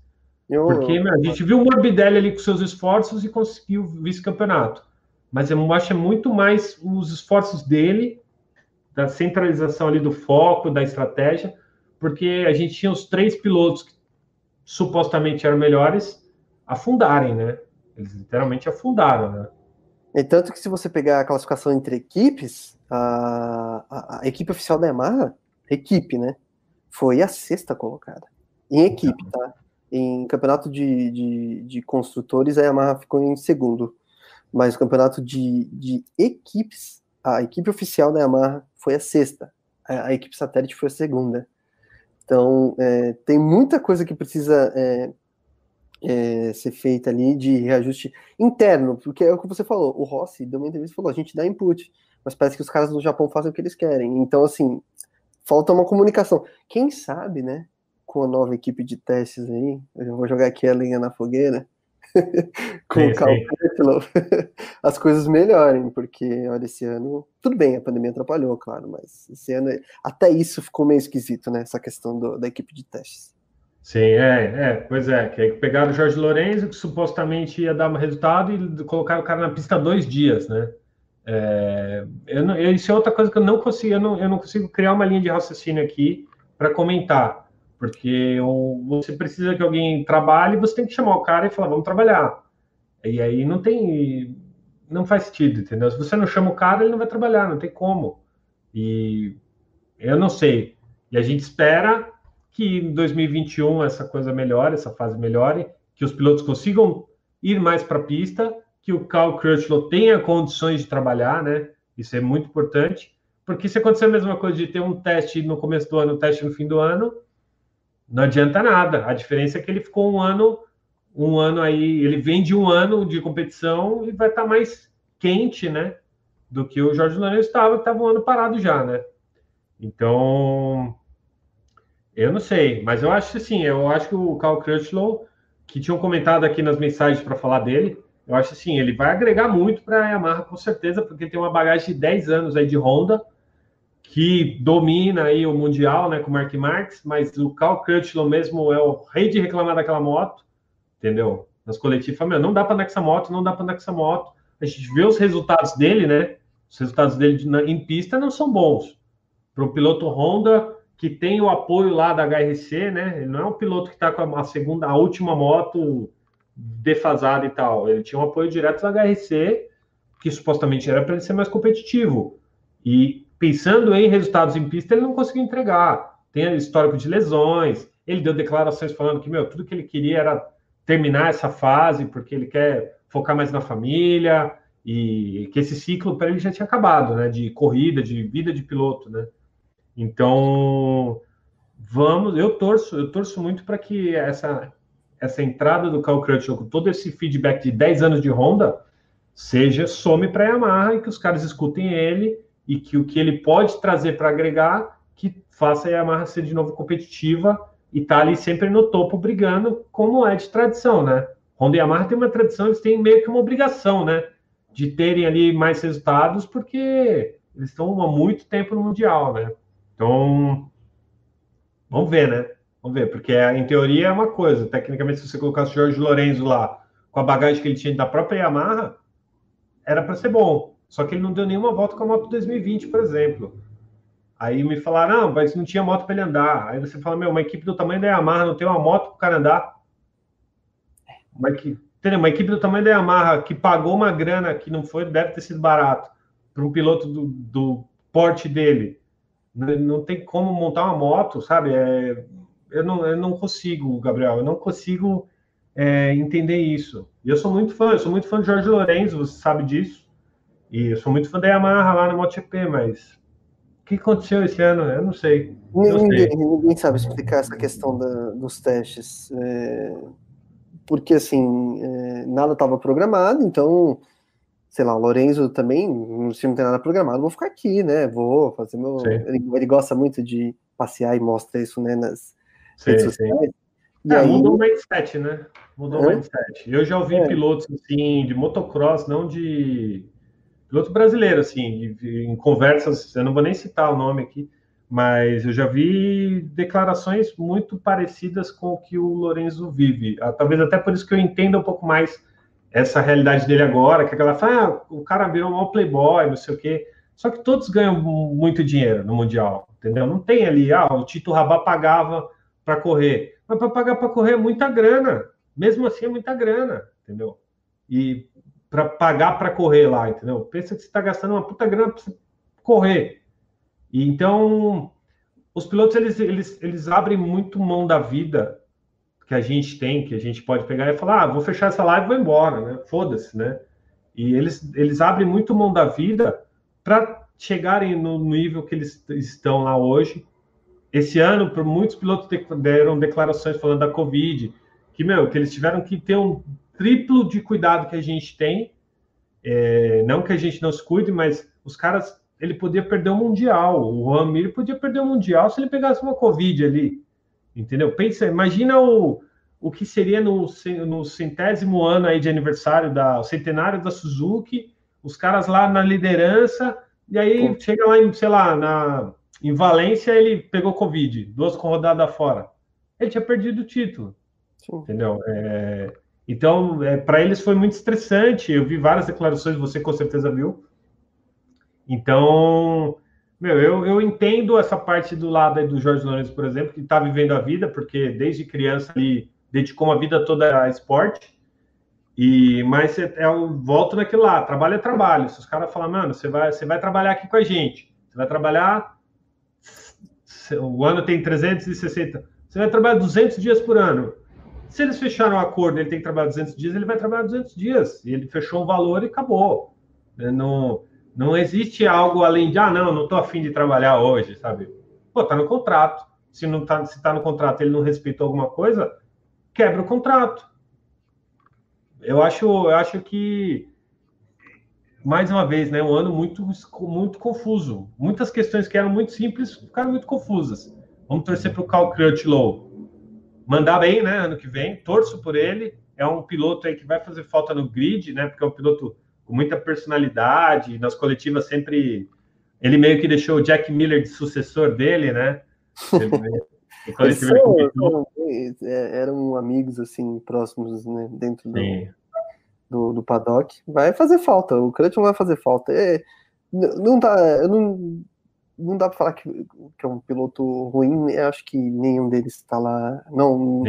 C: Porque a gente viu o Morbidelli ali com seus esforços e conseguiu o vice-campeonato. Mas eu acho muito mais os esforços dele, da centralização ali do foco, da estratégia, porque a gente tinha os 3 pilotos que supostamente eram melhores afundarem, né? Eles literalmente afundaram, né?
B: E tanto que se você pegar a classificação entre equipes, a equipe oficial da Yamaha, equipe, né? Foi a 6ª colocada. Em equipe, tá? Em campeonato de construtores, a Yamaha ficou em 2º. Mas o campeonato de equipes, a equipe oficial da Yamaha foi a 6ª. A equipe satélite foi a 2ª. Então, tem muita coisa que precisa ser feita ali de reajuste interno, porque é o que você falou, o Rossi deu uma entrevista e falou, a gente dá input, mas parece que os caras do Japão fazem o que eles querem, então assim, falta uma comunicação, quem sabe, né, com a nova equipe de testes aí, eu já vou jogar aqui a lenha na fogueira, com o Cal Crutchlow, as coisas melhorem, porque, olha, esse ano, tudo bem, a pandemia atrapalhou, claro, mas esse ano, até isso ficou meio esquisito, né, essa questão da equipe de testes.
C: Sim, pois é, que aí pegaram o Jorge Lorenzo, que supostamente ia dar um resultado, e colocaram o cara na pista 2 dias, né? Isso é outra coisa que eu não consigo criar uma linha de raciocínio aqui para comentar, porque você precisa que alguém trabalhe, você tem que chamar o cara e falar, vamos trabalhar. E aí não faz sentido, entendeu? Se você não chama o cara, ele não vai trabalhar, não tem como. E eu não sei. E a gente espera que em 2021 essa coisa melhore, essa fase melhore, que os pilotos consigam ir mais para a pista, que o Cal Crutchlow tenha condições de trabalhar, né? Isso é muito importante, porque se acontecer a mesma coisa de ter um teste no começo do ano, um teste no fim do ano, não adianta nada. A diferença é que ele ficou um ano aí, ele vem de um ano de competição e vai estar mais quente, né? Do que o Jorge Lorenzo que estava um ano parado já, né? Então, eu não sei, mas eu acho que o Cal Crutchlow, que tinham comentado aqui nas mensagens para falar dele, eu acho assim, ele vai agregar muito para a Yamaha, com certeza, porque tem uma bagagem de 10 anos aí de Honda, que domina aí o Mundial, né, com o Mark Marques, mas o Cal Crutchlow mesmo é o rei de reclamar daquela moto, entendeu? Nas coletivas, fala, não dá para andar com essa moto, não dá para andar com essa moto. A gente vê os resultados dele, né? Os resultados dele em pista não são bons. Para o piloto Honda, que tem o apoio lá da HRC, né? Ele não é um piloto que está com a última moto defasada e tal. Ele tinha um apoio direto da HRC, que supostamente era para ele ser mais competitivo. E pensando em resultados em pista, ele não conseguiu entregar. Tem histórico de lesões. Ele deu declarações falando que, tudo que ele queria era terminar essa fase, porque ele quer focar mais na família, e que esse ciclo para ele já tinha acabado, né? De corrida, de vida de piloto, né? Então, eu torço muito para que essa essa entrada do Cal Crutchlow com todo esse feedback de 10 anos de Honda some para a Yamaha e que os caras escutem ele e que o que ele pode trazer para agregar, que faça a Yamaha ser de novo competitiva e tá ali sempre no topo brigando, como é de tradição, né? Honda e Yamaha tem uma tradição, eles têm meio que uma obrigação, né? De terem ali mais resultados, porque eles estão há muito tempo no Mundial, né? Então, vamos ver, né? Vamos ver, porque em teoria é uma coisa. Tecnicamente, se você colocasse o Jorge Lorenzo lá, com a bagagem que ele tinha da própria Yamaha, era para ser bom. Só que ele não deu nenhuma volta com a moto 2020, por exemplo. Aí me falaram, não, mas não tinha moto para ele andar. Aí você fala, uma equipe do tamanho da Yamaha não tem uma moto para o cara andar. Uma equipe do tamanho da Yamaha que pagou uma grana que não foi, deve ter sido barato, para um piloto do porte dele. Não tem como montar uma moto, sabe? Eu não consigo, Gabriel, eu não consigo entender isso. E eu sou muito fã do Jorge Lorenzo, você sabe disso. E eu sou muito fã da Yamaha lá no MotoGP, mas o que aconteceu esse ano? Eu não sei.
B: Ninguém sabe explicar essa questão dos testes. Porque, assim, nada estava programado, então, sei lá, o Lorenzo também, se não tem nada programado, vou ficar aqui, né? Vou fazer meu... Ele gosta muito de passear e mostra isso, né, nas redes sociais.
C: E aí... Mudou o mindset, né? Mudou o mindset. Eu já ouvi pilotos, assim, de motocross, não de... Piloto brasileiro, assim, em conversas, eu não vou nem citar o nome aqui, mas eu já vi declarações muito parecidas com o que o Lorenzo vive. Talvez até por isso que eu entenda um pouco mais essa realidade dele agora, que ela fala, o cara virou um playboy, não sei o quê. Só que todos ganham muito dinheiro no Mundial, entendeu? Não tem ali, o Tito Rabat pagava para correr. Mas para pagar para correr é muita grana. Mesmo assim é muita grana, entendeu? E para pagar para correr lá, entendeu? Pensa que você está gastando uma puta grana para você correr. E então, os pilotos, eles abrem muito mão da vida que a gente tem, que a gente pode pegar e falar, vou fechar essa live e vou embora, né? Foda-se, né? E eles abrem muito mão da vida para chegarem no nível que eles estão lá hoje. Esse ano, por muitos pilotos deram declarações falando da Covid, que eles tiveram que ter um triplo de cuidado que a gente tem. Não que a gente não se cuide, mas os caras, ele podia perder o Mundial. O Juan Mir podia perder o Mundial se ele pegasse uma Covid ali. Entendeu? Imagina o que seria no 100º ano aí de aniversário o centenário da Suzuki, os caras lá na liderança, e aí chega lá, sei lá, em Valência, ele pegou Covid, 2 rodadas fora. Ele tinha perdido o título. Sim. Entendeu? Então, para eles foi muito estressante. Eu vi várias declarações, você com certeza viu. Então, eu entendo essa parte do lado aí do Jorge Lorenzo, por exemplo, que está vivendo a vida, porque desde criança ele dedicou uma vida toda a esporte. Mas eu volto naquilo lá, trabalho é trabalho. Se os caras falam, mano, você vai trabalhar aqui com a gente, você vai trabalhar, o ano tem 360, você vai trabalhar 200 dias por ano. Se eles fecharam um acordo, ele tem que trabalhar 200 dias, ele vai trabalhar 200 dias. E ele fechou um valor e acabou. Não existe algo além de, não tô afim de trabalhar hoje, sabe? Pô, tá no contrato. Se tá no contrato e ele não respeitou alguma coisa, quebra o contrato. Eu acho que, mais uma vez, né, um ano muito, muito confuso. Muitas questões que eram muito simples ficaram muito confusas. Vamos torcer para o Cal Crutchlow mandar bem, né, ano que vem. Torço por ele. É um piloto aí que vai fazer falta no grid, né, porque é um piloto com muita personalidade. Nas coletivas sempre... Ele meio que deixou o Jack Miller de sucessor dele, né?
B: Eram amigos, assim, próximos, né, dentro do paddock. Vai fazer falta, o Crutchlow vai fazer falta. Não dá para falar que é um piloto ruim, eu acho que nenhum deles está lá.
C: Nenhum,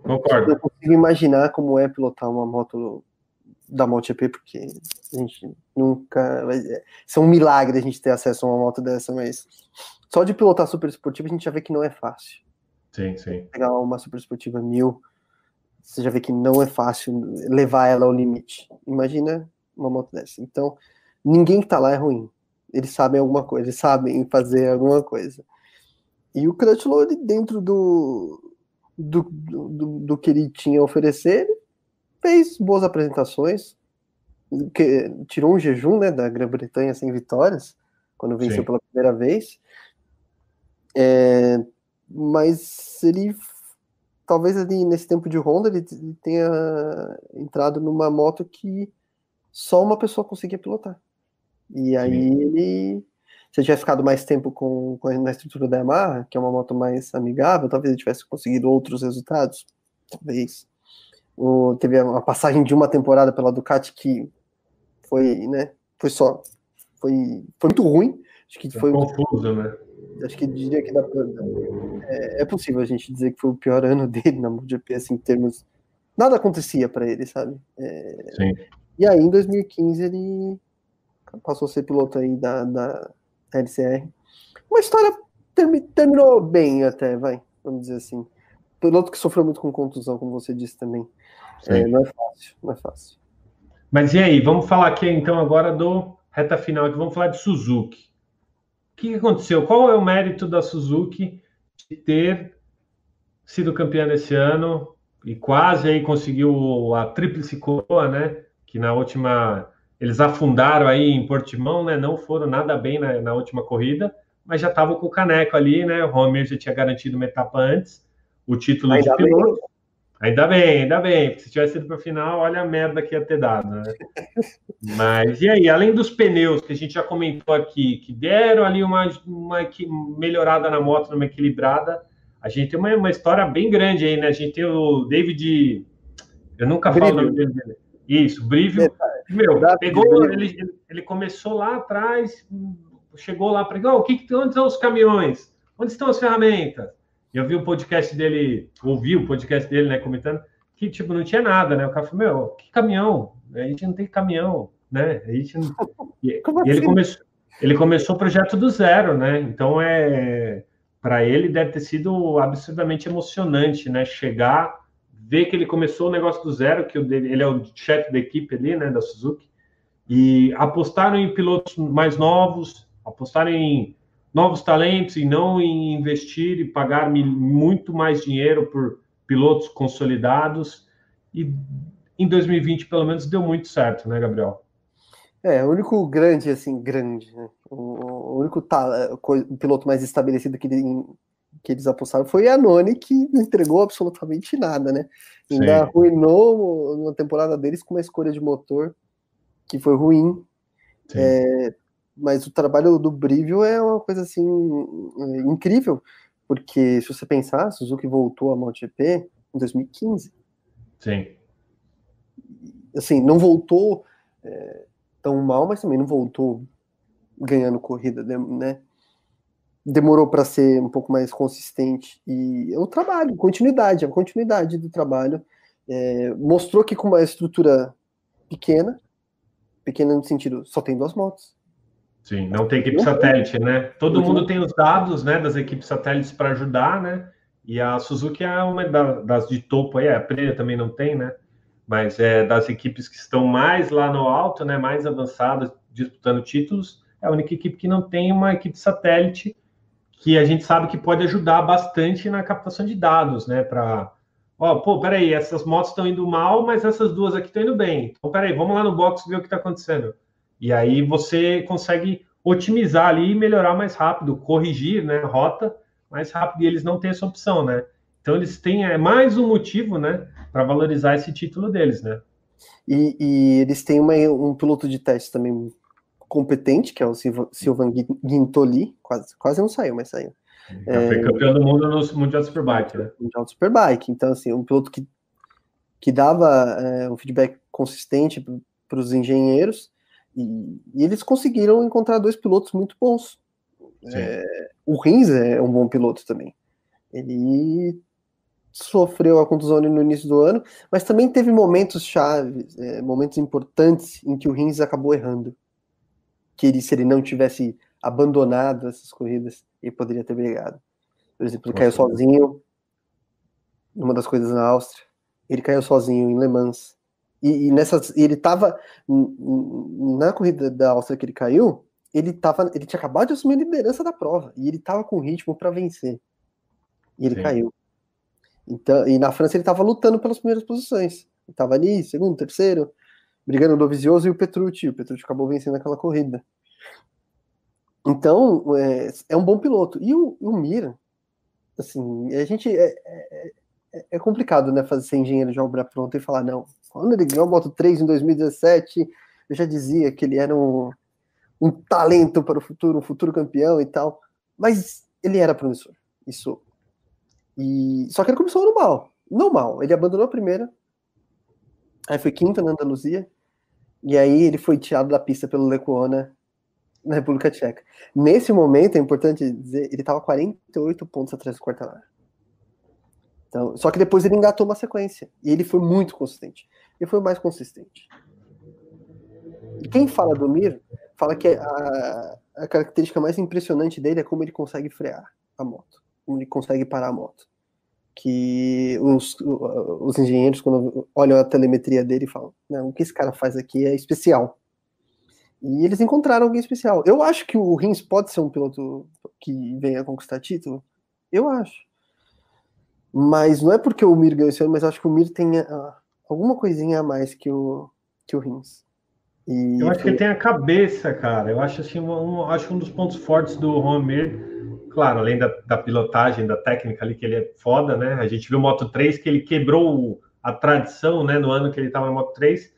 C: concordo.
B: Eu consigo imaginar como é pilotar uma moto da MotoGP, porque a gente nunca... Isso é um milagre a gente ter acesso a uma moto dessa, mas só de pilotar super esportiva a gente já vê que não é fácil.
C: Sim.
B: Pegar uma super esportiva 1000, você já vê que não é fácil levar ela ao limite. Imagina uma moto dessa. Então, ninguém que tá lá é ruim. Eles sabem alguma coisa, eles sabem fazer alguma coisa. E o Crutchlow, dentro do do que ele tinha a oferecer. Ele fez boas apresentações, tirou um jejum, né, da Grã-Bretanha sem vitórias, quando venceu pela primeira vez. Mas ele, talvez ali nesse tempo de Honda, ele tenha entrado numa moto que só uma pessoa conseguia pilotar. E aí se ele tivesse ficado mais tempo na estrutura da Yamaha, que é uma moto mais amigável, talvez ele tivesse conseguido outros resultados. Talvez. Teve uma passagem de uma temporada pela Ducati que foi, né? Foi muito ruim. Acho que foi
C: confuso, né?
B: Acho que diria que é possível a gente dizer que foi o pior ano dele na MotoGP, assim, em termos. Nada acontecia para ele, sabe?
C: Sim.
B: E aí, em 2015, ele passou a ser piloto aí da LCR. Uma história terminou bem até, vamos dizer assim. Piloto que sofreu muito com contusão, como você disse também. Não é fácil.
C: Mas e aí, vamos falar aqui então agora do reta final, que vamos falar de Suzuki. O que aconteceu? Qual é o mérito da Suzuki de ter sido campeã nesse ano e quase aí conseguiu a tríplice coroa, né? Que na última eles afundaram aí em Portimão, né? Não foram nada bem na última corrida, mas já estavam com o caneco ali, né? O Romer já tinha garantido uma etapa antes, o título de piloto. Ainda bem, porque se tivesse ido para a final, olha a merda que ia ter dado, né? Mas e aí, além dos pneus que a gente já comentou aqui, que deram ali uma melhorada na moto, uma equilibrada, a gente tem uma história bem grande aí, né? A gente tem o David, eu nunca falo o nome dele. Isso, Brivio. Pegou, ele começou lá atrás, chegou lá para onde estão os caminhões? Onde estão as ferramentas? Eu vi o podcast dele, ouvi o podcast dele, né, comentando que, tipo, não tinha nada, né? O cara falou, que caminhão? A gente não tem caminhão, né? A gente não... E ele começou o projeto do zero, né? Então, para ele deve ter sido absurdamente emocionante, né? Chegar, ver que ele começou o negócio do zero, que ele é o chefe da equipe ali, né, da Suzuki, e apostaram em pilotos mais novos, apostaram em novos talentos e não em investir e pagar muito mais dinheiro por pilotos consolidados. E em 2020, pelo menos, deu muito certo, né, Gabriel?
B: O único grande, né? O único piloto mais estabelecido que eles apostaram foi a Noni, que não entregou absolutamente nada, né? Ainda arruinou uma temporada deles com uma escolha de motor que foi ruim. Mas o trabalho do Brivio é uma coisa assim incrível, porque se você pensar, a Suzuki voltou à MotoGP em 2015.
C: Sim.
B: Assim, não voltou tão mal, mas também não voltou ganhando corrida, né? Demorou para ser um pouco mais consistente. E o trabalho, a continuidade do trabalho, mostrou que com uma estrutura pequena no sentido, só tem 2 motos.
C: Sim, não tem equipe satélite, né? Todo mundo tem os dados, né, das equipes satélites para ajudar, né? E a Suzuki é uma das de topo aí, a Aprilia também não tem, né? Mas das equipes que estão mais lá no alto, né, mais avançadas, disputando títulos, é a única equipe que não tem uma equipe satélite que a gente sabe que pode ajudar bastante na captação de dados, né? Peraí, essas motos estão indo mal, mas essas duas aqui estão indo bem. Então, peraí, vamos lá no box ver o que está acontecendo. E aí você consegue otimizar ali e melhorar mais rápido, corrigir, né, a rota mais rápido, e eles não têm essa opção, né? Então eles têm mais um motivo, né, para valorizar esse título deles, né?
B: E eles têm um piloto de teste também competente, que é o Sylvain Guintoli, quase não saiu, mas saiu.
C: Foi campeão do mundo no Mundial Superbike, né?
B: Mundial Superbike, então assim, um piloto que dava um feedback consistente para os engenheiros, e eles conseguiram encontrar 2 pilotos muito bons. O Rins é um bom piloto também. Ele sofreu a contusão no início do ano, mas também teve momentos chaves, momentos importantes em que o Rins acabou errando. Que se ele não tivesse abandonado essas corridas, ele poderia ter brigado. Por exemplo, ele caiu sozinho numa das coisas na Áustria. Ele caiu sozinho em Le Mans. E ele estava na corrida da Áustria que ele caiu, ele tinha acabado de assumir a liderança da prova e ele estava com ritmo para vencer. E ele caiu. Então, e na França ele estava lutando pelas primeiras posições. Ele estava ali, segundo, terceiro, brigando o Dovizioso e o Petrucci. O Petrucci acabou vencendo aquela corrida. Então, é um bom piloto. E o Mir, assim, a gente é complicado, né, fazer ser engenheiro de obra pronta e falar, não, quando ele ganhou a Moto3 em 2017, eu já dizia que ele era um talento para o futuro, um futuro campeão e tal, mas ele era promissor, isso. Só que ele começou no mal, não mal, ele abandonou a primeira, aí foi quinta na Andaluzia, e aí ele foi tirado da pista pelo Lecuona na República Tcheca. Nesse momento, é importante dizer, ele estava 48 pontos atrás do Quartararo. Então, só que depois ele engatou uma sequência. E ele foi muito consistente. Ele foi o mais consistente. E quem fala do Mir, fala que a característica mais impressionante dele é como ele consegue frear a moto. Como ele consegue parar a moto. Que os engenheiros, quando olham a telemetria dele, falam, não, o que esse cara faz aqui é especial. E eles encontraram alguém especial. Eu acho que o Rins pode ser um piloto que venha conquistar título. Eu acho. Mas não é porque o Mir ganhou esse ano, mas eu acho que o Mir tem alguma coisinha a mais que o Rins.
C: Eu acho que ele tem a cabeça, cara. Eu acho assim, acho um dos pontos fortes do Juan Mir, claro, além da pilotagem, da técnica ali, que ele é foda, né? A gente viu o Moto3 que ele quebrou a tradição, né? No ano que ele estava no Moto3,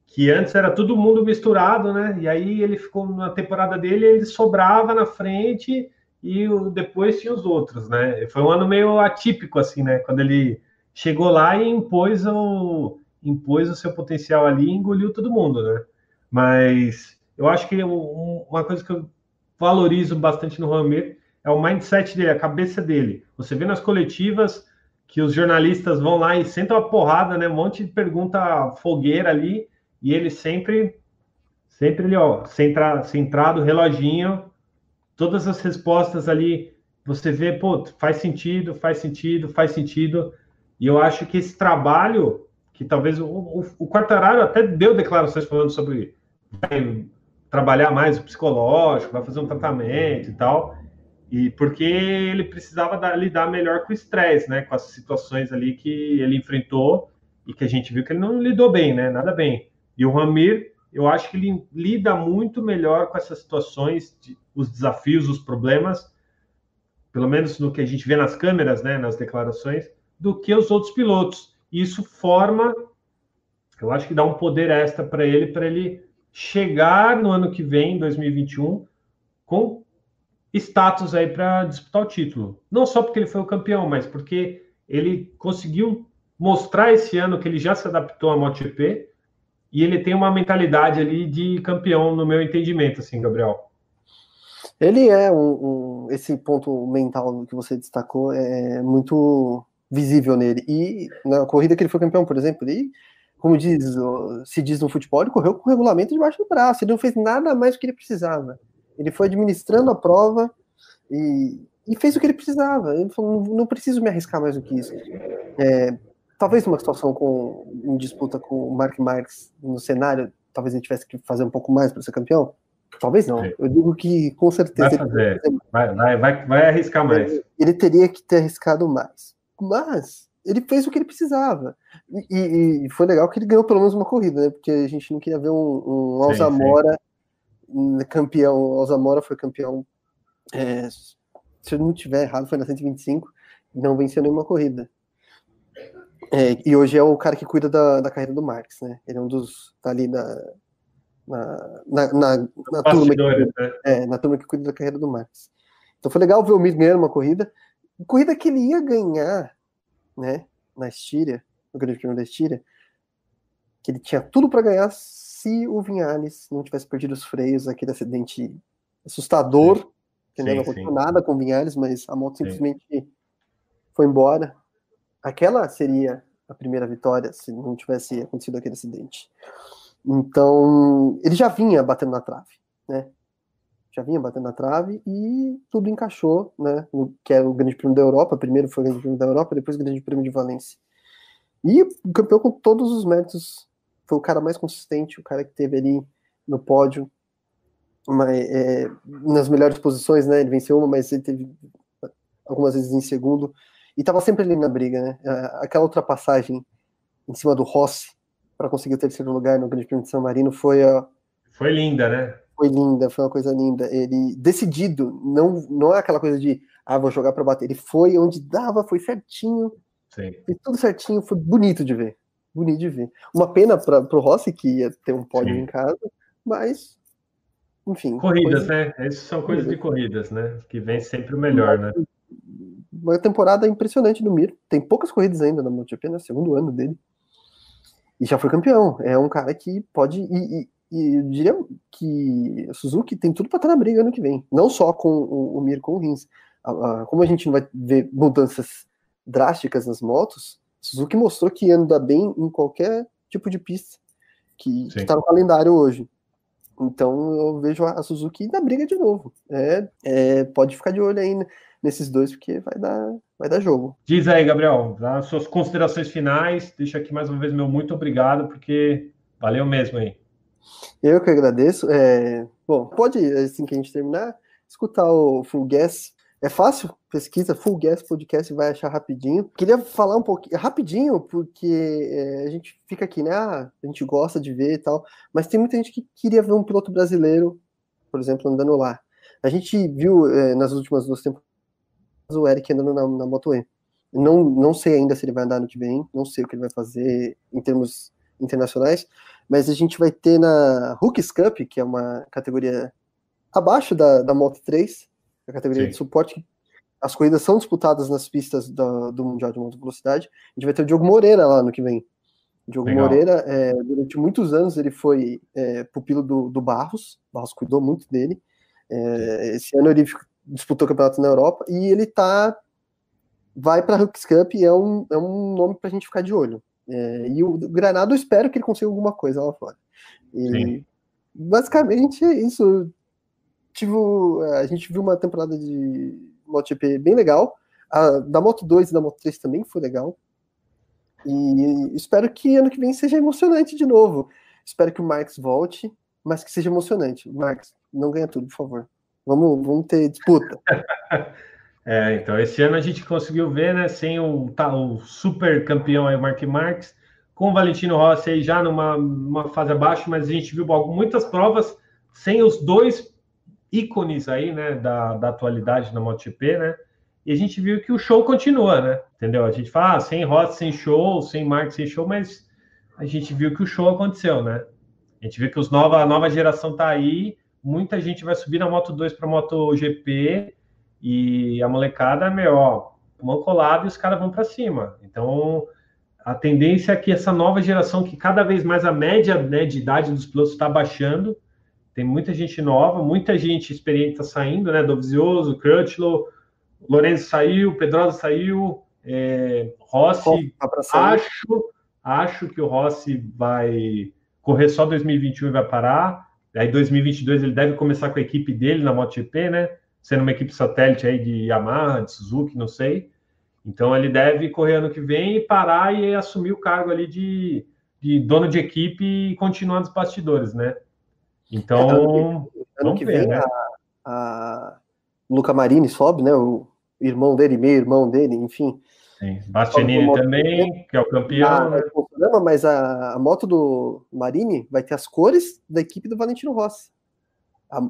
C: que antes era todo mundo misturado, né? E aí ele ficou na temporada dele, ele sobrava na frente e depois tinha os outros, né? Foi um ano meio atípico, assim, né? Quando ele chegou lá e impôs o seu potencial ali e engoliu todo mundo, né? Mas eu acho que uma coisa que eu valorizo bastante no Juan Mir é o mindset dele, a cabeça dele. Você vê nas coletivas que os jornalistas vão lá e sentam a porrada, né? Um monte de pergunta fogueira ali, e ele sempre ali, ó, centrado, reloginho, todas as respostas ali, você vê, pô, faz sentido, faz sentido, faz sentido. E eu acho que esse trabalho, que talvez o Quartararo até deu declarações falando sobre vai trabalhar mais o psicológico, vai fazer um tratamento e tal, e porque ele precisava lidar melhor com o estresse, né, com as situações ali que ele enfrentou e que a gente viu que ele não lidou bem, né, nada bem. E o Juan Mir, eu acho que ele lida muito melhor com essas situações, os desafios, os problemas, pelo menos no que a gente vê nas câmeras, né, nas declarações, do que os outros pilotos. E isso forma, eu acho que dá um poder extra para ele chegar no ano que vem, 2021, com status aí para disputar o título. Não só porque ele foi o campeão, mas porque ele conseguiu mostrar esse ano que ele já se adaptou à MotoGP e ele tem uma mentalidade ali de campeão, no meu entendimento, assim, Gabriel.
B: Ele é esse ponto mental que você destacou é muito visível nele. E na corrida que ele foi campeão, por exemplo, ele, como se diz no futebol, ele correu com o regulamento debaixo do braço. Ele não fez nada mais do que ele precisava. Ele foi administrando a prova e fez o que ele precisava. Ele falou, não preciso me arriscar mais do que isso. Talvez numa situação em disputa com o Mark Marques no cenário, talvez ele tivesse que fazer um pouco mais para ser campeão. Talvez não. Eu digo que com certeza
C: vai arriscar mais.
B: Ele teria que ter arriscado mais. Mas ele fez o que ele precisava. E foi legal que ele ganhou pelo menos uma corrida, né? Porque a gente não queria ver um Alzamora campeão. O Alzamora foi campeão, se eu não estiver errado, foi na 125, não venceu nenhuma corrida. E hoje é o cara que cuida da carreira do Marques, né? Ele é um dos, tá ali na turma que cuida da carreira do Marques. Então foi legal ver o Mir ganhando uma corrida que ele ia ganhar, né, na Estíria, no Grande Prêmio da Estíria, que ele tinha tudo para ganhar se o Viñales não tivesse perdido os freios, aquele acidente assustador, que não aconteceu nada com o Viñales, mas a moto simplesmente foi embora. Aquela seria a primeira vitória se não tivesse acontecido aquele acidente. Então, ele já vinha batendo na trave, né? Já vinha batendo na trave e tudo encaixou, né? Que era o Grande Prêmio da Europa. Primeiro foi o Grande Prêmio da Europa, depois o Grande Prêmio de Valência. E o campeão com todos os méritos. Foi o cara mais consistente, o cara que teve ali no pódio, nas melhores posições, né? Ele venceu uma, mas ele teve algumas vezes em segundo. e estava sempre ali na briga, né? Aquela ultrapassagem em cima do Rossi para conseguir o terceiro lugar no Grande Prêmio de San Marino foi
C: linda, né?
B: Foi linda, foi uma coisa linda. Ele decidido, não é aquela coisa de vou jogar para bater. Ele foi onde dava, foi certinho.
C: Sim.
B: Fez tudo certinho, foi bonito de ver. Bonito de ver. Uma pena para o Rossi, que ia ter um pódio em casa, mas, enfim.
C: Corridas, né? Essas são coisas de corridas, né? Que vem sempre o melhor, né?
B: Uma temporada impressionante do Mir. Tem poucas corridas ainda na MotoGP, né? Segundo ano dele. E já foi campeão. É um cara que pode... E eu diria que a Suzuki tem tudo para estar na briga ano que vem. Não só com o Mir, com o Rins. Como a gente não vai ver mudanças drásticas nas motos, Suzuki mostrou que anda bem em qualquer tipo de pista que está no calendário hoje. Então eu vejo a Suzuki na briga de novo. Pode ficar de olho aí nesses dois, porque vai dar jogo.
C: Diz aí, Gabriel, as suas considerações finais. Deixa aqui mais uma vez meu muito obrigado, porque valeu mesmo aí.
B: Eu que agradeço. Bom, pode, assim que a gente terminar, escutar o Full Gas. É fácil, pesquisa Full Gas Podcast, vai achar rapidinho. Queria falar um pouquinho, rapidinho, porque a gente fica aqui, né? A gente gosta de ver e tal, mas tem muita gente que queria ver um piloto brasileiro, por exemplo, andando lá. A gente viu nas últimas 2 temporadas o Eric andando na Moto E. Não sei ainda se ele vai andar no que vem, não sei o que ele vai fazer em termos internacionais, mas a gente vai ter na Rookies Cup, que é uma categoria abaixo da Moto 3, a categoria de suporte. As corridas são disputadas nas pistas do Mundial de Moto Velocidade. A gente vai ter o Diogo Moreira lá no que vem. O Diogo Moreira, durante muitos anos, ele foi pupilo do Barros. O Barros cuidou muito dele. Esse ano ele disputou campeonato na Europa e ele vai para a Rookies Cup e é um nome para a gente ficar de olho. E o Granado, eu espero que ele consiga alguma coisa lá fora. E basicamente é isso. A gente viu uma temporada de MotoGP bem legal. Da Moto 2 e da Moto 3 também foi legal. E espero que ano que vem seja emocionante de novo. Espero que o Marques volte, mas que seja emocionante. Marques, não ganha tudo, por favor. Vamos ter disputa.
C: Então, esse ano a gente conseguiu ver, né, sem o super campeão aí, o Mark Marques, com o Valentino Rossi aí já numa fase abaixo, mas a gente viu muitas provas sem os dois ícones aí, né, da atualidade na MotoGP, né, e a gente viu que o show continua, né, entendeu? A gente fala, sem Rossi, sem show, sem Marques, sem show, mas a gente viu que o show aconteceu, né, a gente viu que a nova geração tá aí, muita gente vai subir na Moto 2 para MotoGP, e a molecada, mão colada e os caras vão para cima. Então, a tendência é que essa nova geração, que cada vez mais a média, né, de idade dos pilotos está baixando, tem muita gente nova, muita gente experiente está saindo, né, Dovizioso, Crutchlow, Lorenzo saiu, Pedrosa saiu, Rossi, acho que o Rossi vai correr só 2021 e vai parar, aí 2022 ele deve começar com a equipe dele na MotoGP, né, sendo uma equipe satélite aí de Yamaha, de Suzuki, não sei. Então ele deve correr ano que vem e parar e assumir o cargo ali de dono de equipe e continuar nos bastidores, né? Então,
B: ano que vem, né? A Luca Marini sobe, né? O irmão dele, meio-irmão dele, enfim.
C: Sim. Bastianini também, que é o campeão, né?
B: Mas a moto do Marini vai ter as cores da equipe do Valentino Rossi.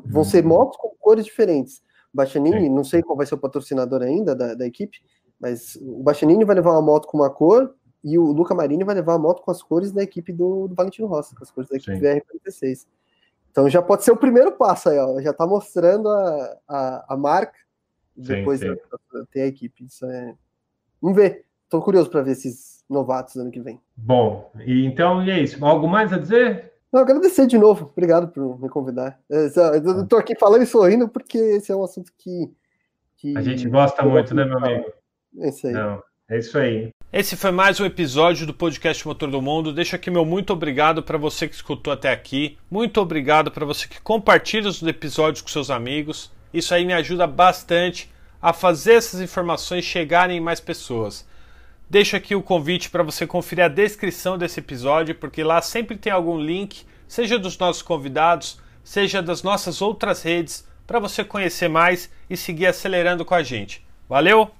B: Vão ser motos com cores diferentes. Bastianini, não sei qual vai ser o patrocinador ainda da equipe, mas o Bastianini vai levar uma moto com uma cor e o Luca Marini vai levar a moto com as cores da equipe do Valentino Rossi, com as cores da equipe VR46. Então já pode ser o primeiro passo aí, ó, já tá mostrando a marca, depois ter a equipe. Isso vamos ver, tô curioso para ver esses novatos ano que vem.
C: Bom, então é isso. Algo mais a dizer?
B: Não, agradecer de novo, obrigado por me convidar. Eu tô aqui falando e sorrindo porque esse é um assunto que
C: a gente gosta muito, né, meu amigo?
B: É isso aí.
C: Não, é isso aí.
A: Esse foi mais um episódio do podcast Motor do Mundo. Deixo aqui meu muito obrigado para você que escutou até aqui. Muito obrigado para você que compartilha os episódios com seus amigos. Isso aí me ajuda bastante a fazer essas informações chegarem em mais pessoas. Deixo aqui o convite para você conferir a descrição desse episódio, porque lá sempre tem algum link, seja dos nossos convidados, seja das nossas outras redes, para você conhecer mais e seguir acelerando com a gente. Valeu!